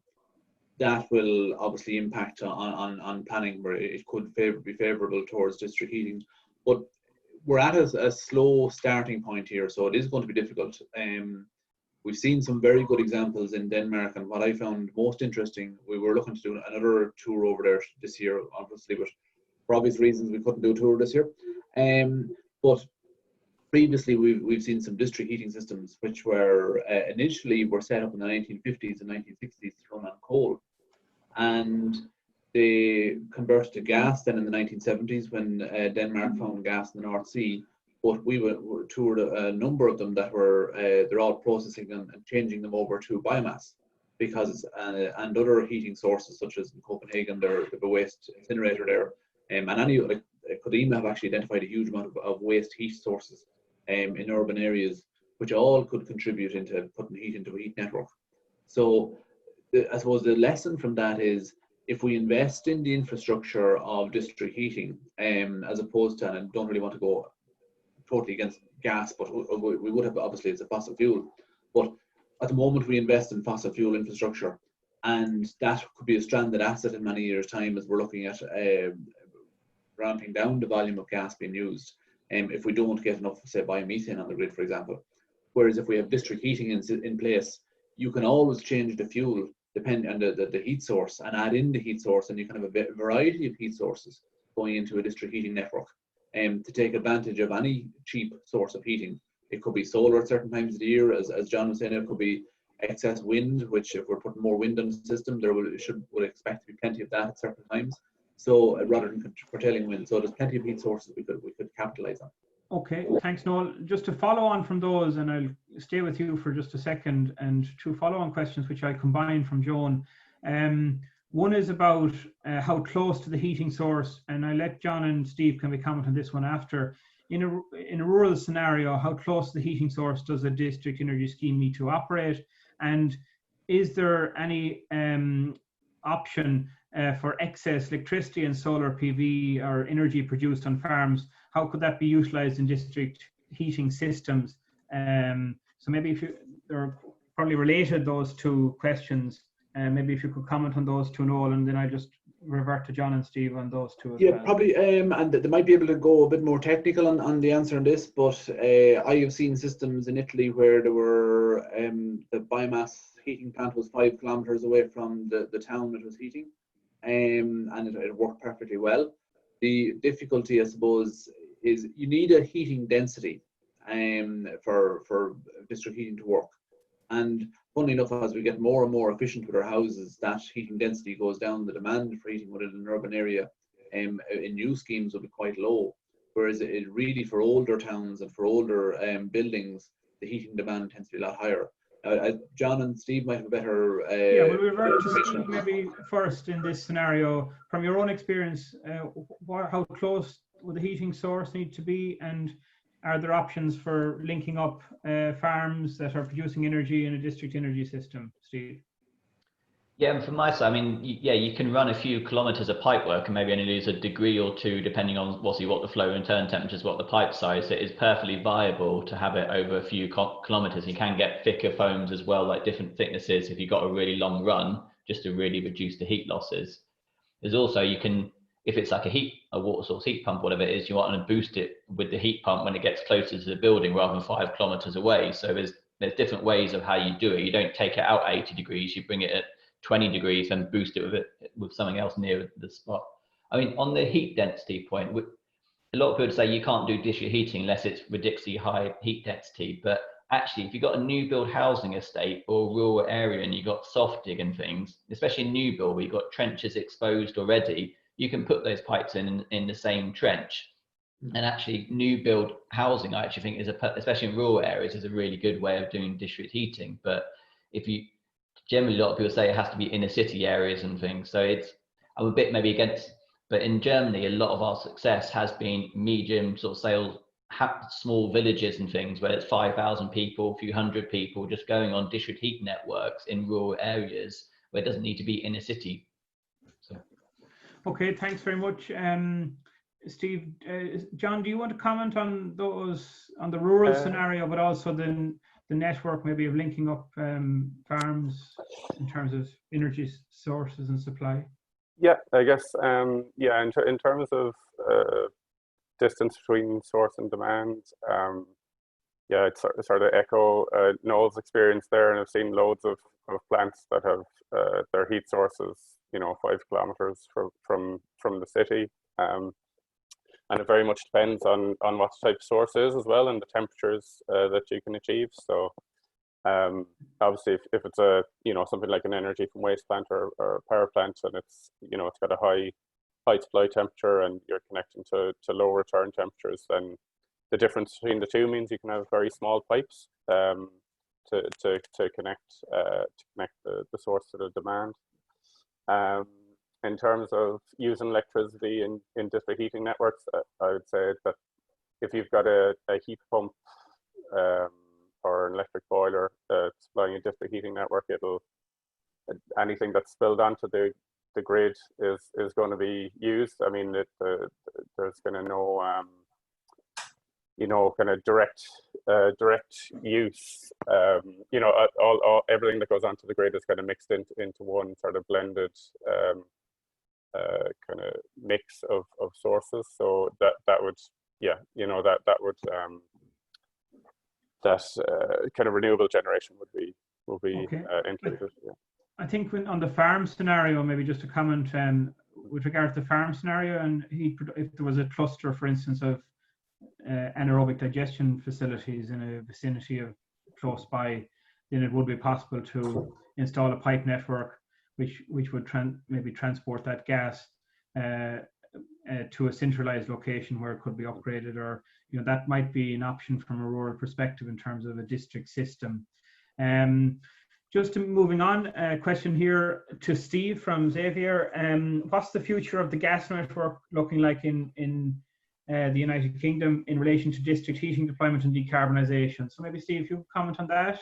that will obviously impact on planning, where it could be favourable towards district heating. But we're at a slow starting point here, so it is going to be difficult. We've seen some very good examples in Denmark, and what I found most interesting, we were looking to do another tour over there this year, obviously, but for obvious reasons we couldn't do a tour this year. But previously we've seen some district heating systems which were initially were set up in the 1950s and 1960s to run on coal, and they converted to gas then in the 1970s when Denmark found gas in the North Sea. But we toured a number of them that were, they're all processing and changing them over to biomass, because, and other heating sources such as in Copenhagen, the waste incinerator there, and any, like Codema have actually identified a huge amount of waste heat sources in urban areas, which all could contribute into putting heat into a heat network. So I suppose the lesson from that is, if we invest in the infrastructure of district heating, as opposed to, and I don't really want to go totally against gas, but we would have, obviously it's a fossil fuel, but at the moment we invest in fossil fuel infrastructure, and that could be a stranded asset in many years' time as we're looking at ramping down the volume of gas being used, if we don't get enough, say, biomethane on the grid, for example. Whereas if we have district heating in place, you can always change the fuel depending on the heat source, and add in the heat source, and you can have a variety of heat sources going into a district heating network. To take advantage of any cheap source of heating. It could be solar at certain times of the year, as John was saying. It could be excess wind, which if we're putting more wind on the system, there would expect to be plenty of that at certain times. So rather than curtailing wind, so there's plenty of heat sources we could capitalize on. Okay, thanks, Noel. Just to follow on from those, and I'll stay with you for just a second, and two follow-on questions which I combined from Joan. One is about how close to the heating source, and I let John and Steve can we comment on this one after. In a rural scenario, how close to the heating source does a district energy scheme need to operate? And is there any option for excess electricity and solar PV or energy produced on farms? How could that be utilized in district heating systems? So maybe if they're probably related, those two questions. Maybe if you could comment on those two, Noel, and then I just revert to John and Steve on those two as well. Yeah, probably, and they might be able to go a bit more technical on the answer on this, but I have seen systems in Italy where there were, the biomass heating plant was 5 kilometers away from the town it was heating, and it worked perfectly well. The difficulty, I suppose, is you need a heating density for district heating to work. And funnily enough, as we get more and more efficient with our houses, that heating density goes down. The demand for heating within an urban area in new schemes will be quite low. Whereas it really, for older towns and for older buildings, the heating demand tends to be a lot higher. John and Steve might have a better. Yeah, we'll revert to Steve maybe first in this scenario. From your own experience, how close would the heating source need to be, and are there options for linking up farms that are producing energy in a district energy system, Steve? Yeah, and from my side, I mean, yeah, you can run a few kilometres of pipework and maybe only lose a degree or two, depending on what the flow and turn temperatures, what the pipe size. So it is perfectly viable to have it over a few kilometres. You can get thicker foams as well, like different thicknesses, if you've got a really long run, just to really reduce the heat losses. There's also, you can, if it's like a water source heat pump, whatever it is, you want to boost it with the heat pump when it gets closer to the building rather than 5 kilometres away. So there's different ways of how you do it. You don't take it out 80 degrees, you bring it at 20 degrees and boost it with something else near the spot. I mean, on the heat density point, a lot of people say you can't do district heating unless it's ridiculously high heat density. But actually, if you've got a new build housing estate or a rural area and you've got soft dig and things, especially in new build where you've got trenches exposed already, you can put those pipes in the same trench. And actually, new build housing, I actually think, especially in rural areas, is a really good way of doing district heating. But generally, a lot of people say it has to be inner city areas and things. So I'm a bit maybe against, but in Germany, a lot of our success has been medium sort of sales, small villages and things where it's 5,000 people, a few hundred people just going on district heat networks in rural areas where it doesn't need to be inner city. So. Okay, thanks very much. Steve, John, do you want to comment on the rural scenario, but also the network maybe of linking up farms in terms of energy sources and supply? Yeah, I guess, yeah, in terms of distance between source and demand, yeah, it's sort of echo Noel's experience there, and I've seen loads of plants that have their heat sources, 5 kilometers from the city. And it very much depends on what type of source is as well, and the temperatures that you can achieve. So obviously, if it's something like an energy from waste plant or a power plant, and it's it's got a high supply temperature, and you're connecting to low return temperatures, then the difference between the two means you can have very small pipes to connect the source to the demand. In terms of using electricity in district heating networks, I would say that if you've got a heat pump or an electric boiler supplying a district heating network, anything that's spilled onto the grid is going to be used. I mean, there's kind of no kind of direct use. Everything that goes onto the grid is kind of mixed into one sort of blended kind of mix of sources. So that would kind of renewable generation would be okay. included. Yeah. I think on the farm scenario, maybe just a comment with regard to the farm scenario, and if there was a cluster, for instance, of anaerobic digestion facilities in a vicinity of close by, then it would be possible to install a pipe network which would maybe transport that gas to a centralized location where it could be upgraded, or that might be an option from a rural perspective in terms of a district system. Just moving on, a question here to Steve from Xavier. What's the future of the gas network looking like in the United Kingdom in relation to district heating deployment and decarbonisation? So maybe Steve, if you comment on that.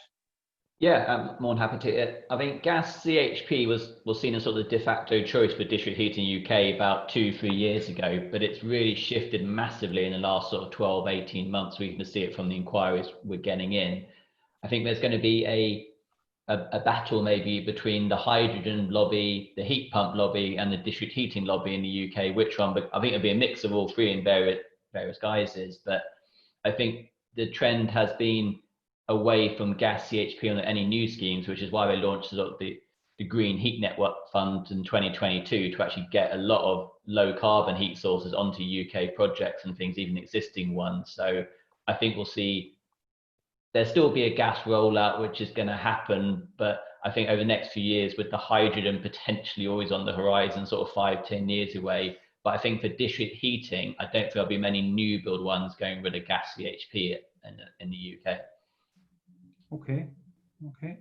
Yeah, I'm more than happy to. I think gas CHP was seen as sort of the de facto choice for district heating UK about 2-3 years ago, but it's really shifted massively in the last sort of 12-18 months. We can see it from the inquiries we're getting in. I think there's going to be a battle maybe between the hydrogen lobby, the heat pump lobby, and the district heating lobby in the UK. Which one? But I think it'll be a mix of all three in various guises. But I think the trend has been away from gas CHP on any new schemes, which is why they launched sort of the Green Heat Network Fund in 2022 to actually get a lot of low carbon heat sources onto UK projects and things, even existing ones. So I think we'll see there'll still be a gas rollout, which is going to happen. But I think over the next few years, with the hydrogen potentially always on the horizon, sort of 5-10 years away. But I think for district heating, I don't think there'll be many new build ones going rid of gas CHP in the UK. Okay, Okay.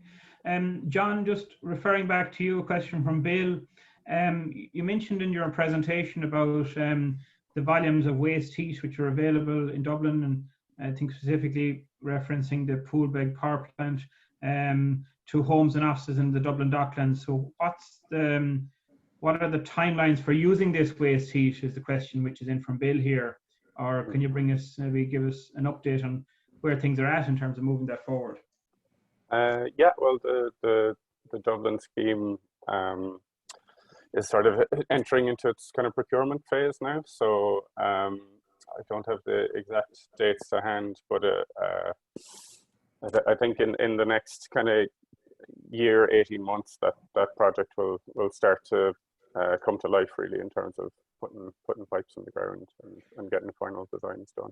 John, just referring back to you, a question from Bill. You mentioned in your presentation about the volumes of waste heat which are available in Dublin, and I think specifically referencing the Poolbeg power plant to homes and offices in the Dublin Docklands. So what are the timelines for using this waste heat is the question which is in from Bill here. Or can you give us an update on where things are at in terms of moving that forward? Yeah, well, the Dublin scheme is sort of entering into its kind of procurement phase now. So I don't have the exact dates to hand, but I think in the next kind of year, 18 months, that project will start to come to life really in terms of putting pipes in the ground and getting the final designs done.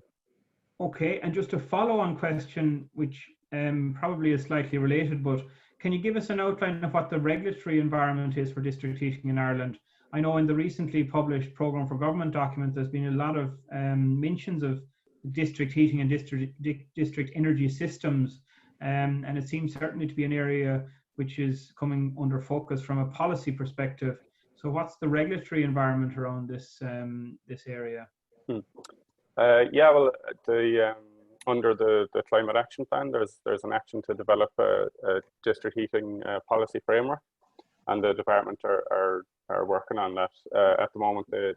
Okay, and just a follow-on question, which probably is slightly related, but can you give us an outline of what the regulatory environment is for district heating in Ireland? I know in the recently published programme for government document, there's been a lot of mentions of district heating and district energy systems, and it seems certainly to be an area which is coming under focus from a policy perspective. So what's the regulatory environment around this area? Yeah, well, under the Climate Action Plan, there's an action to develop a district heating policy framework, and the department are working on that. At the moment, they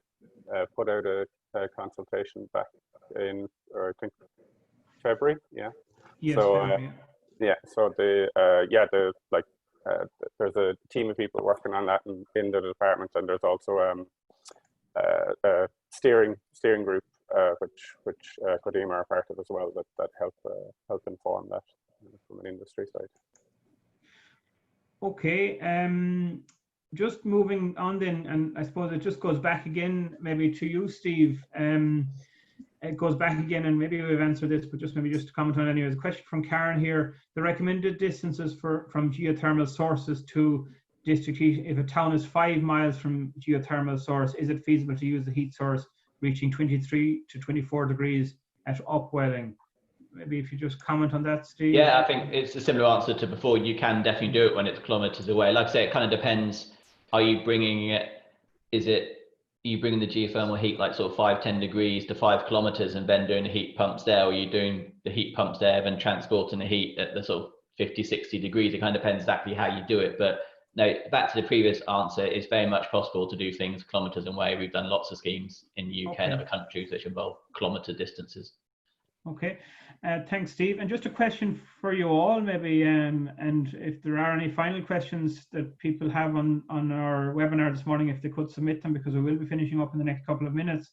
put out a consultation back in, I think, February. Yeah. Yes, so February. yeah, so there's a team of people working on that in the department, and there's also a steering group which Codema are part of as well, that help inform that from an industry side. Okay, just moving on then, and I suppose it just goes back again maybe to you, Steve. It goes back again, and maybe we've answered this, but just to comment on it anyway. There's a question from Karen here. The recommended distances from geothermal sources to district heat, if a town is 5 miles from geothermal source, is it feasible to use the heat source reaching 23 to 24 degrees at upwelling? Maybe if you just comment on that, Steve. Yeah, I think it's a similar answer to before. You can definitely do it when it's kilometers away. Like I say, it kind of depends. Are you bringing it? Are you bringing the geothermal heat like sort of 5-10 degrees to 5 kilometers and then doing the heat pumps there? Or are you doing the heat pumps there and transporting the heat at the sort of 50-60 degrees? It kind of depends exactly how you do it. But no, back to the previous answer, it's very much possible to do things kilometers away. We've done lots of schemes in the UK and other countries which involve kilometer distances. Okay, thanks, Steve. And just a question for you all, maybe, and if there are any final questions that people have on our webinar this morning, if they could submit them, because we will be finishing up in the next couple of minutes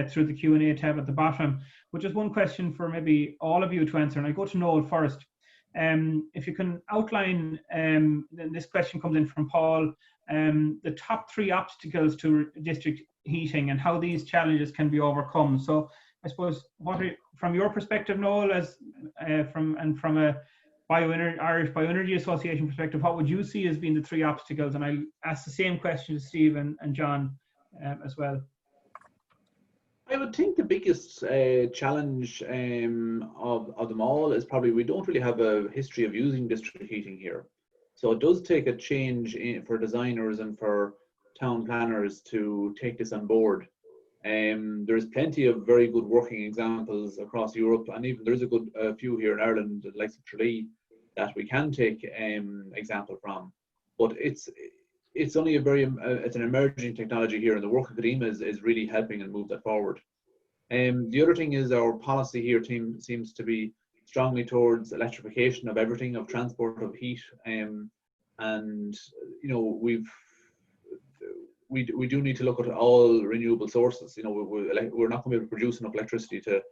through the Q&A tab at the bottom. But just one question for maybe all of you to answer, and I go to Noel first. If you can outline, then this question comes in from Paul, the top 3 obstacles to district heating and how these challenges can be overcome. So I suppose, from your perspective, Noel, from a Irish Bioenergy Association perspective, what would you see as being the 3 obstacles? And I'll ask the same question to Steve and John as well. I would think the biggest challenge of them all is probably we don't really have a history of using district heating here. So it does take a change for designers and for town planners to take this on board. There's plenty of very good working examples across Europe, and even there's a good few here in Ireland, like Tralee, that we can take example from. But it's only it's an emerging technology here, and the work of Codema is really helping and move that forward. The other thing is our policy here seems to be strongly towards electrification of everything, of transport of heat, and you know we do need to look at all renewable sources. You know, we're not going to be able to produce enough electricity to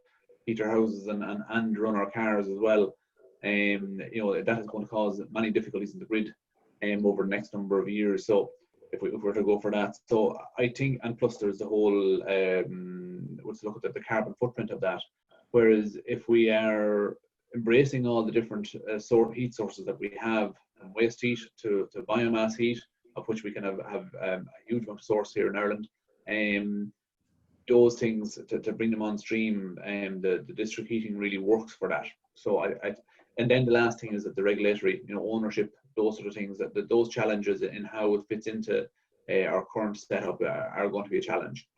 heat our houses and run our cars as well. You know, that is going to cause many difficulties in the grid over the next number of years. So if we were to go for that, so I think, and plus there's the whole let's look at the carbon footprint of that. Whereas if we are embracing all the different heat sources that we have, waste heat to biomass heat, of which we can have a huge amount of source here in Ireland, those things to bring them on stream, and the district heating really works for that. So And then the last thing is that the regulatory, ownership, those sort of things, that those challenges in how it fits into our current setup are going to be a challenge.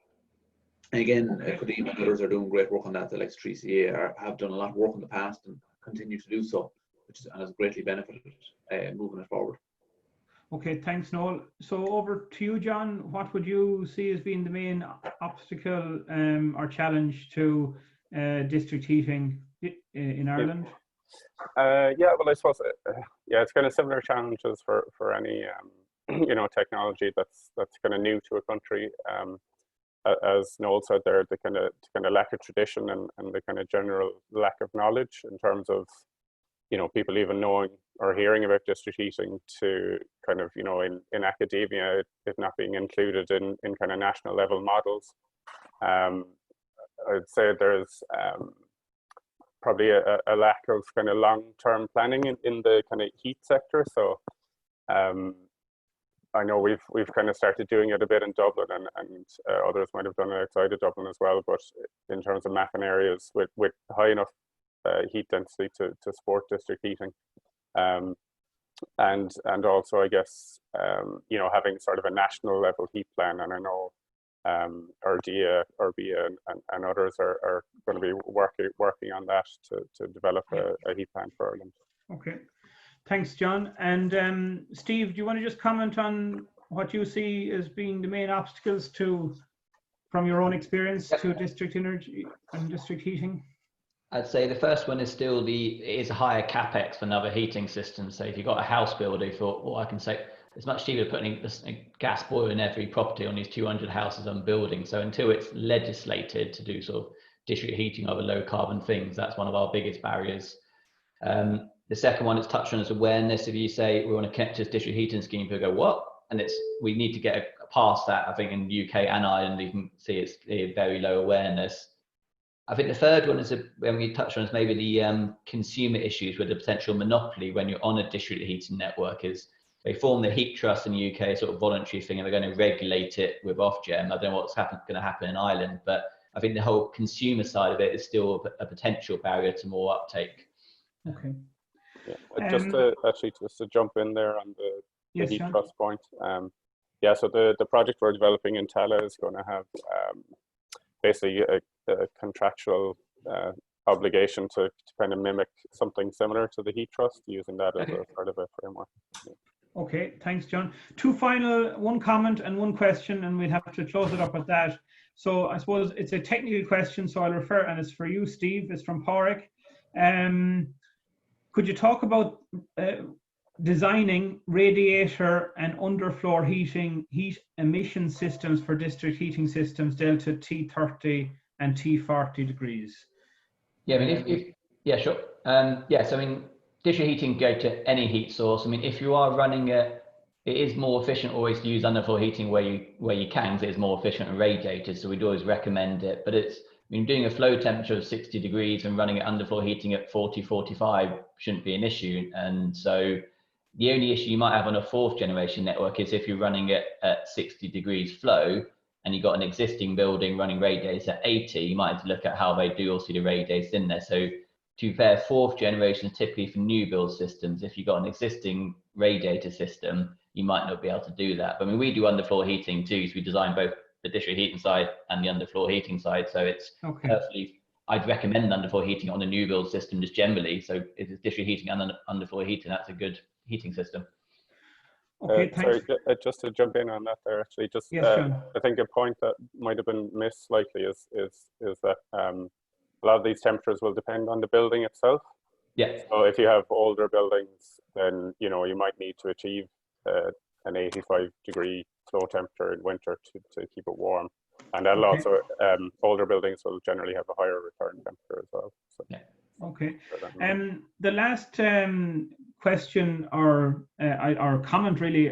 And again, Codema and others are doing great work on that. The 3CA have done a lot of work in the past and continue to do so, and has greatly benefited moving it forward. Okay, thanks, Noel. So over to you, John. What would you see as being the main obstacle or challenge to district heating in Ireland? Yeah, well, I suppose yeah, it's kind of similar challenges for any technology that's kind of new to a country. As Noel said there, the kind of lack of tradition and the kind of general lack of knowledge in terms of people even knowing or hearing about district heating, to kind of in academia it not being included in kind of national level models. I'd say there's probably a lack of kind of long-term planning in the kind of heat sector. So I know we've kind of started doing it a bit in Dublin, and others might have done it outside of Dublin as well. But in terms of mapping areas with high enough heat density to support district heating, and also I guess having sort of a national level heat plan. And I know IrBEA and others are going to be working on that to develop a heat plan for Ireland. Okay, thanks, John. And Steve, do you want to just comment on what you see as being the main obstacles from your own experience to district energy and district heating? I'd say the first one is still it is a higher capex for another heating system. So if you've got a house builder, you thought, well, I can say it's much cheaper putting a gas boiler in every property on these 200 houses I'm building. So until it's legislated to do sort of district heating of low carbon things, that's one of our biggest barriers. The second one it's touched on is awareness. If you say we want to connect to this district heating scheme, people go, what? And we need to get past that. I think in the UK and Ireland, you can see it's a very low awareness. I think the third one is, when we touched on, is maybe the consumer issues with the potential monopoly when you're on a district heating network. Is they form the heat trust in the UK, sort of voluntary thing, and they're going to regulate it with Ofgem. I don't know what's going to happen in Ireland, but I think the whole consumer side of it is still a potential barrier to more uptake. Okay. Yeah, just to jump in there on the heat Sean. trust point. Yeah, so the project we're developing in Tala is going to have basically a contractual obligation to kind of mimic something similar to the heat trust, using that as a part of a framework. Yeah. Okay, thanks, John. One comment and one question, and we'll have to close it up with that. So I suppose it's a technical question, so I'll refer, and it's for you, Steve. It's from Pádraig. Could you talk about designing radiator and underfloor heat emission systems for district heating systems Delta T30 and T40 degrees? Yeah, I mean, yeah, sure. Yes, I mean, district heating can go to any heat source. I mean, if you are running it is more efficient always to use underfloor heating where you can, because it is more efficient and radiators. So we'd always recommend it. But doing a flow temperature of 60 degrees and running it underfloor heating at 40, 45 shouldn't be an issue. And so the only issue you might have on a fourth generation network is if you're running it at 60 degrees flow and you've got an existing building running radiators at 80, you might have to look at how they do also the radiators in there. So to be fair, fourth generation is typically for new build systems. If you've got an existing radiator system, you might not be able to do that. But I mean, we do underfloor heating too, so we design both the district heating side and the underfloor heating side. So it's perfectly, I'd recommend underfloor heating on a new build system just generally. So if it's district heating and underfloor heating, that's a good heating system. Okay, thanks. Sorry, just to jump in on that there, actually, just I think a point that might have been missed slightly is that a lot of these temperatures will depend on the building itself. Yeah. So if you have older buildings, then you might need to achieve an 85 degree flow temperature in winter to keep it warm, and that'll also older buildings will generally have a higher return temperature as well. So, yeah. Okay. The last question or comment really,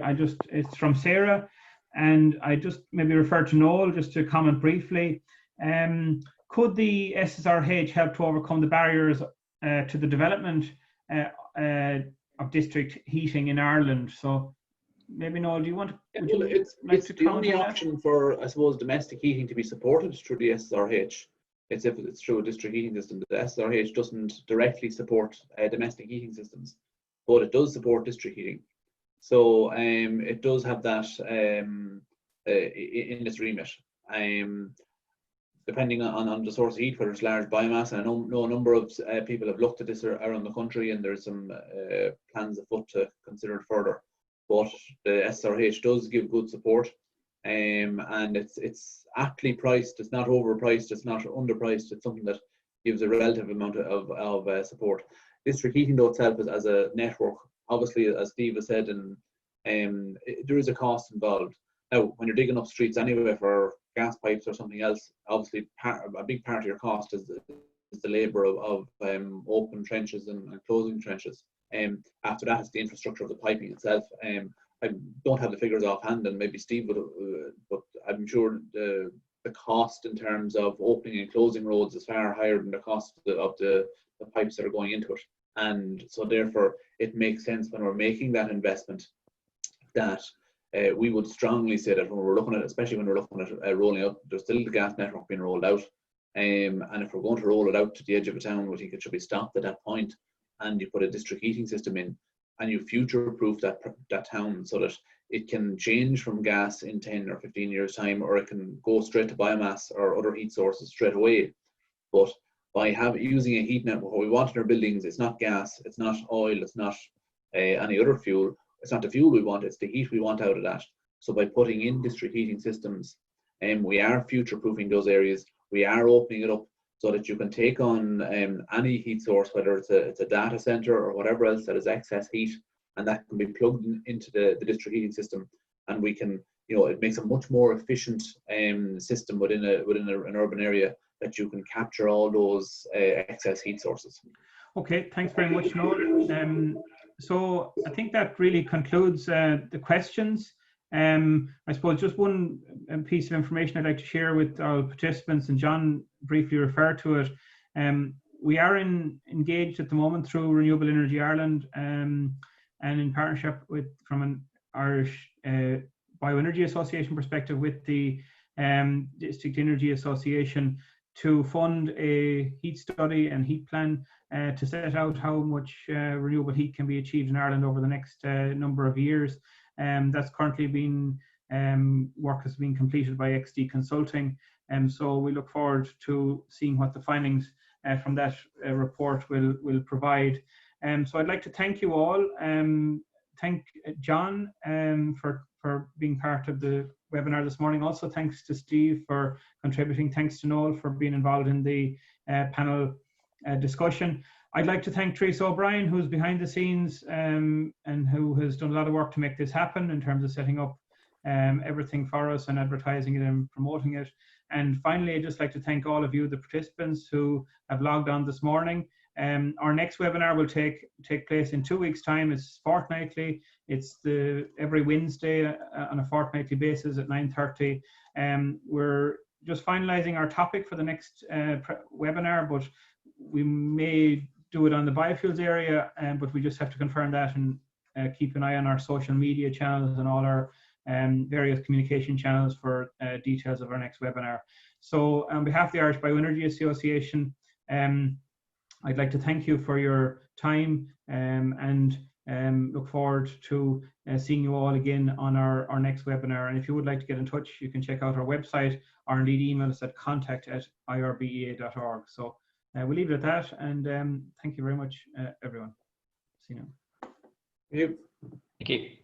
it's from Sarah, and I just maybe refer to Noel just to comment briefly. Could the SSRH help to overcome the barriers to the development of district heating in Ireland? So maybe Noel, do you want to? It's the only option for, I suppose, domestic heating to be supported through the SSRH. It's if it's through a district heating system. The SRH doesn't directly support domestic heating systems, but it does support district heating. So it does have that in its remit. Depending on the source of heat, whether it's large biomass, and I know a number of people have looked at this around the country, and there's some plans afoot to consider it further. But the SRH does give good support, and it's aptly priced. It's not overpriced. It's not underpriced. It's something that gives a relative amount of support. District heating, though, itself as a network, obviously, as Steve has said, and there is a cost involved. Now, when you're digging up streets anyway for gas pipes or something else, obviously a big part of your cost is the labour of open trenches and closing trenches. After that, it's the infrastructure of the piping itself. I don't have the figures offhand, and maybe Steve would, but I'm sure the cost in terms of opening and closing roads is far higher than the cost of the pipes that are going into it. And so therefore, it makes sense when we're making that investment that we would strongly say that when we're looking at, especially when we're looking at rolling out, there's still the gas network being rolled out. And if we're going to roll it out to the edge of a town, we think it should be stopped at that point, and you put a district heating system in, and you future-proof that town so that it can change from gas in 10 or 15 years' time, or it can go straight to biomass or other heat sources straight away. But by using a heat network, what we want in our buildings, it's not gas, it's not oil, it's not any other fuel. It's not the fuel we want, it's the heat we want out of that. So by putting in district heating systems, we are future-proofing those areas. We are opening it up so that you can take on any heat source, whether it's a data center or whatever else that is excess heat, and that can be plugged into the district heating system. And we can, it makes a much more efficient system within an urban area, that you can capture all those excess heat sources. Okay, thanks very much, Noel. So I think that really concludes the questions. I suppose just one piece of information I'd like to share with our participants, and John briefly referred to it. We are engaged at the moment through Renewable Energy Ireland and in partnership from an Irish Bioenergy Association perspective with the District Energy Association to fund a heat study and heat plan to set out how much renewable heat can be achieved in Ireland over the next number of years. That's currently been, work has been completed by XD Consulting, so we look forward to seeing what the findings from that report will provide. So I'd like to thank you all. Thank John for being part of the webinar this morning. Also thanks to Steve for contributing. Thanks to Noel for being involved in the panel discussion. I'd like to thank Teresa O'Brien, who's behind the scenes and who has done a lot of work to make this happen in terms of setting up everything for us and advertising it and promoting it. And finally, I'd just like to thank all of you, the participants who have logged on this morning. Our next webinar will take place in 2 weeks' time. It's fortnightly. It's every Wednesday on a fortnightly basis at 9:30. We're just finalising our topic for the next webinar, but we may do it on the biofuels area, but we just have to confirm that and keep an eye on our social media channels and all our various communication channels for details of our next webinar. So on behalf of the Irish Bioenergy Association, I'd like to thank you for your time and look forward to seeing you all again on our next webinar. And if you would like to get in touch, you can check out our website or indeed email us at contact@irbea.org. So we'll leave it at that, and thank you very much, everyone. See you now. Thank you. Thank you.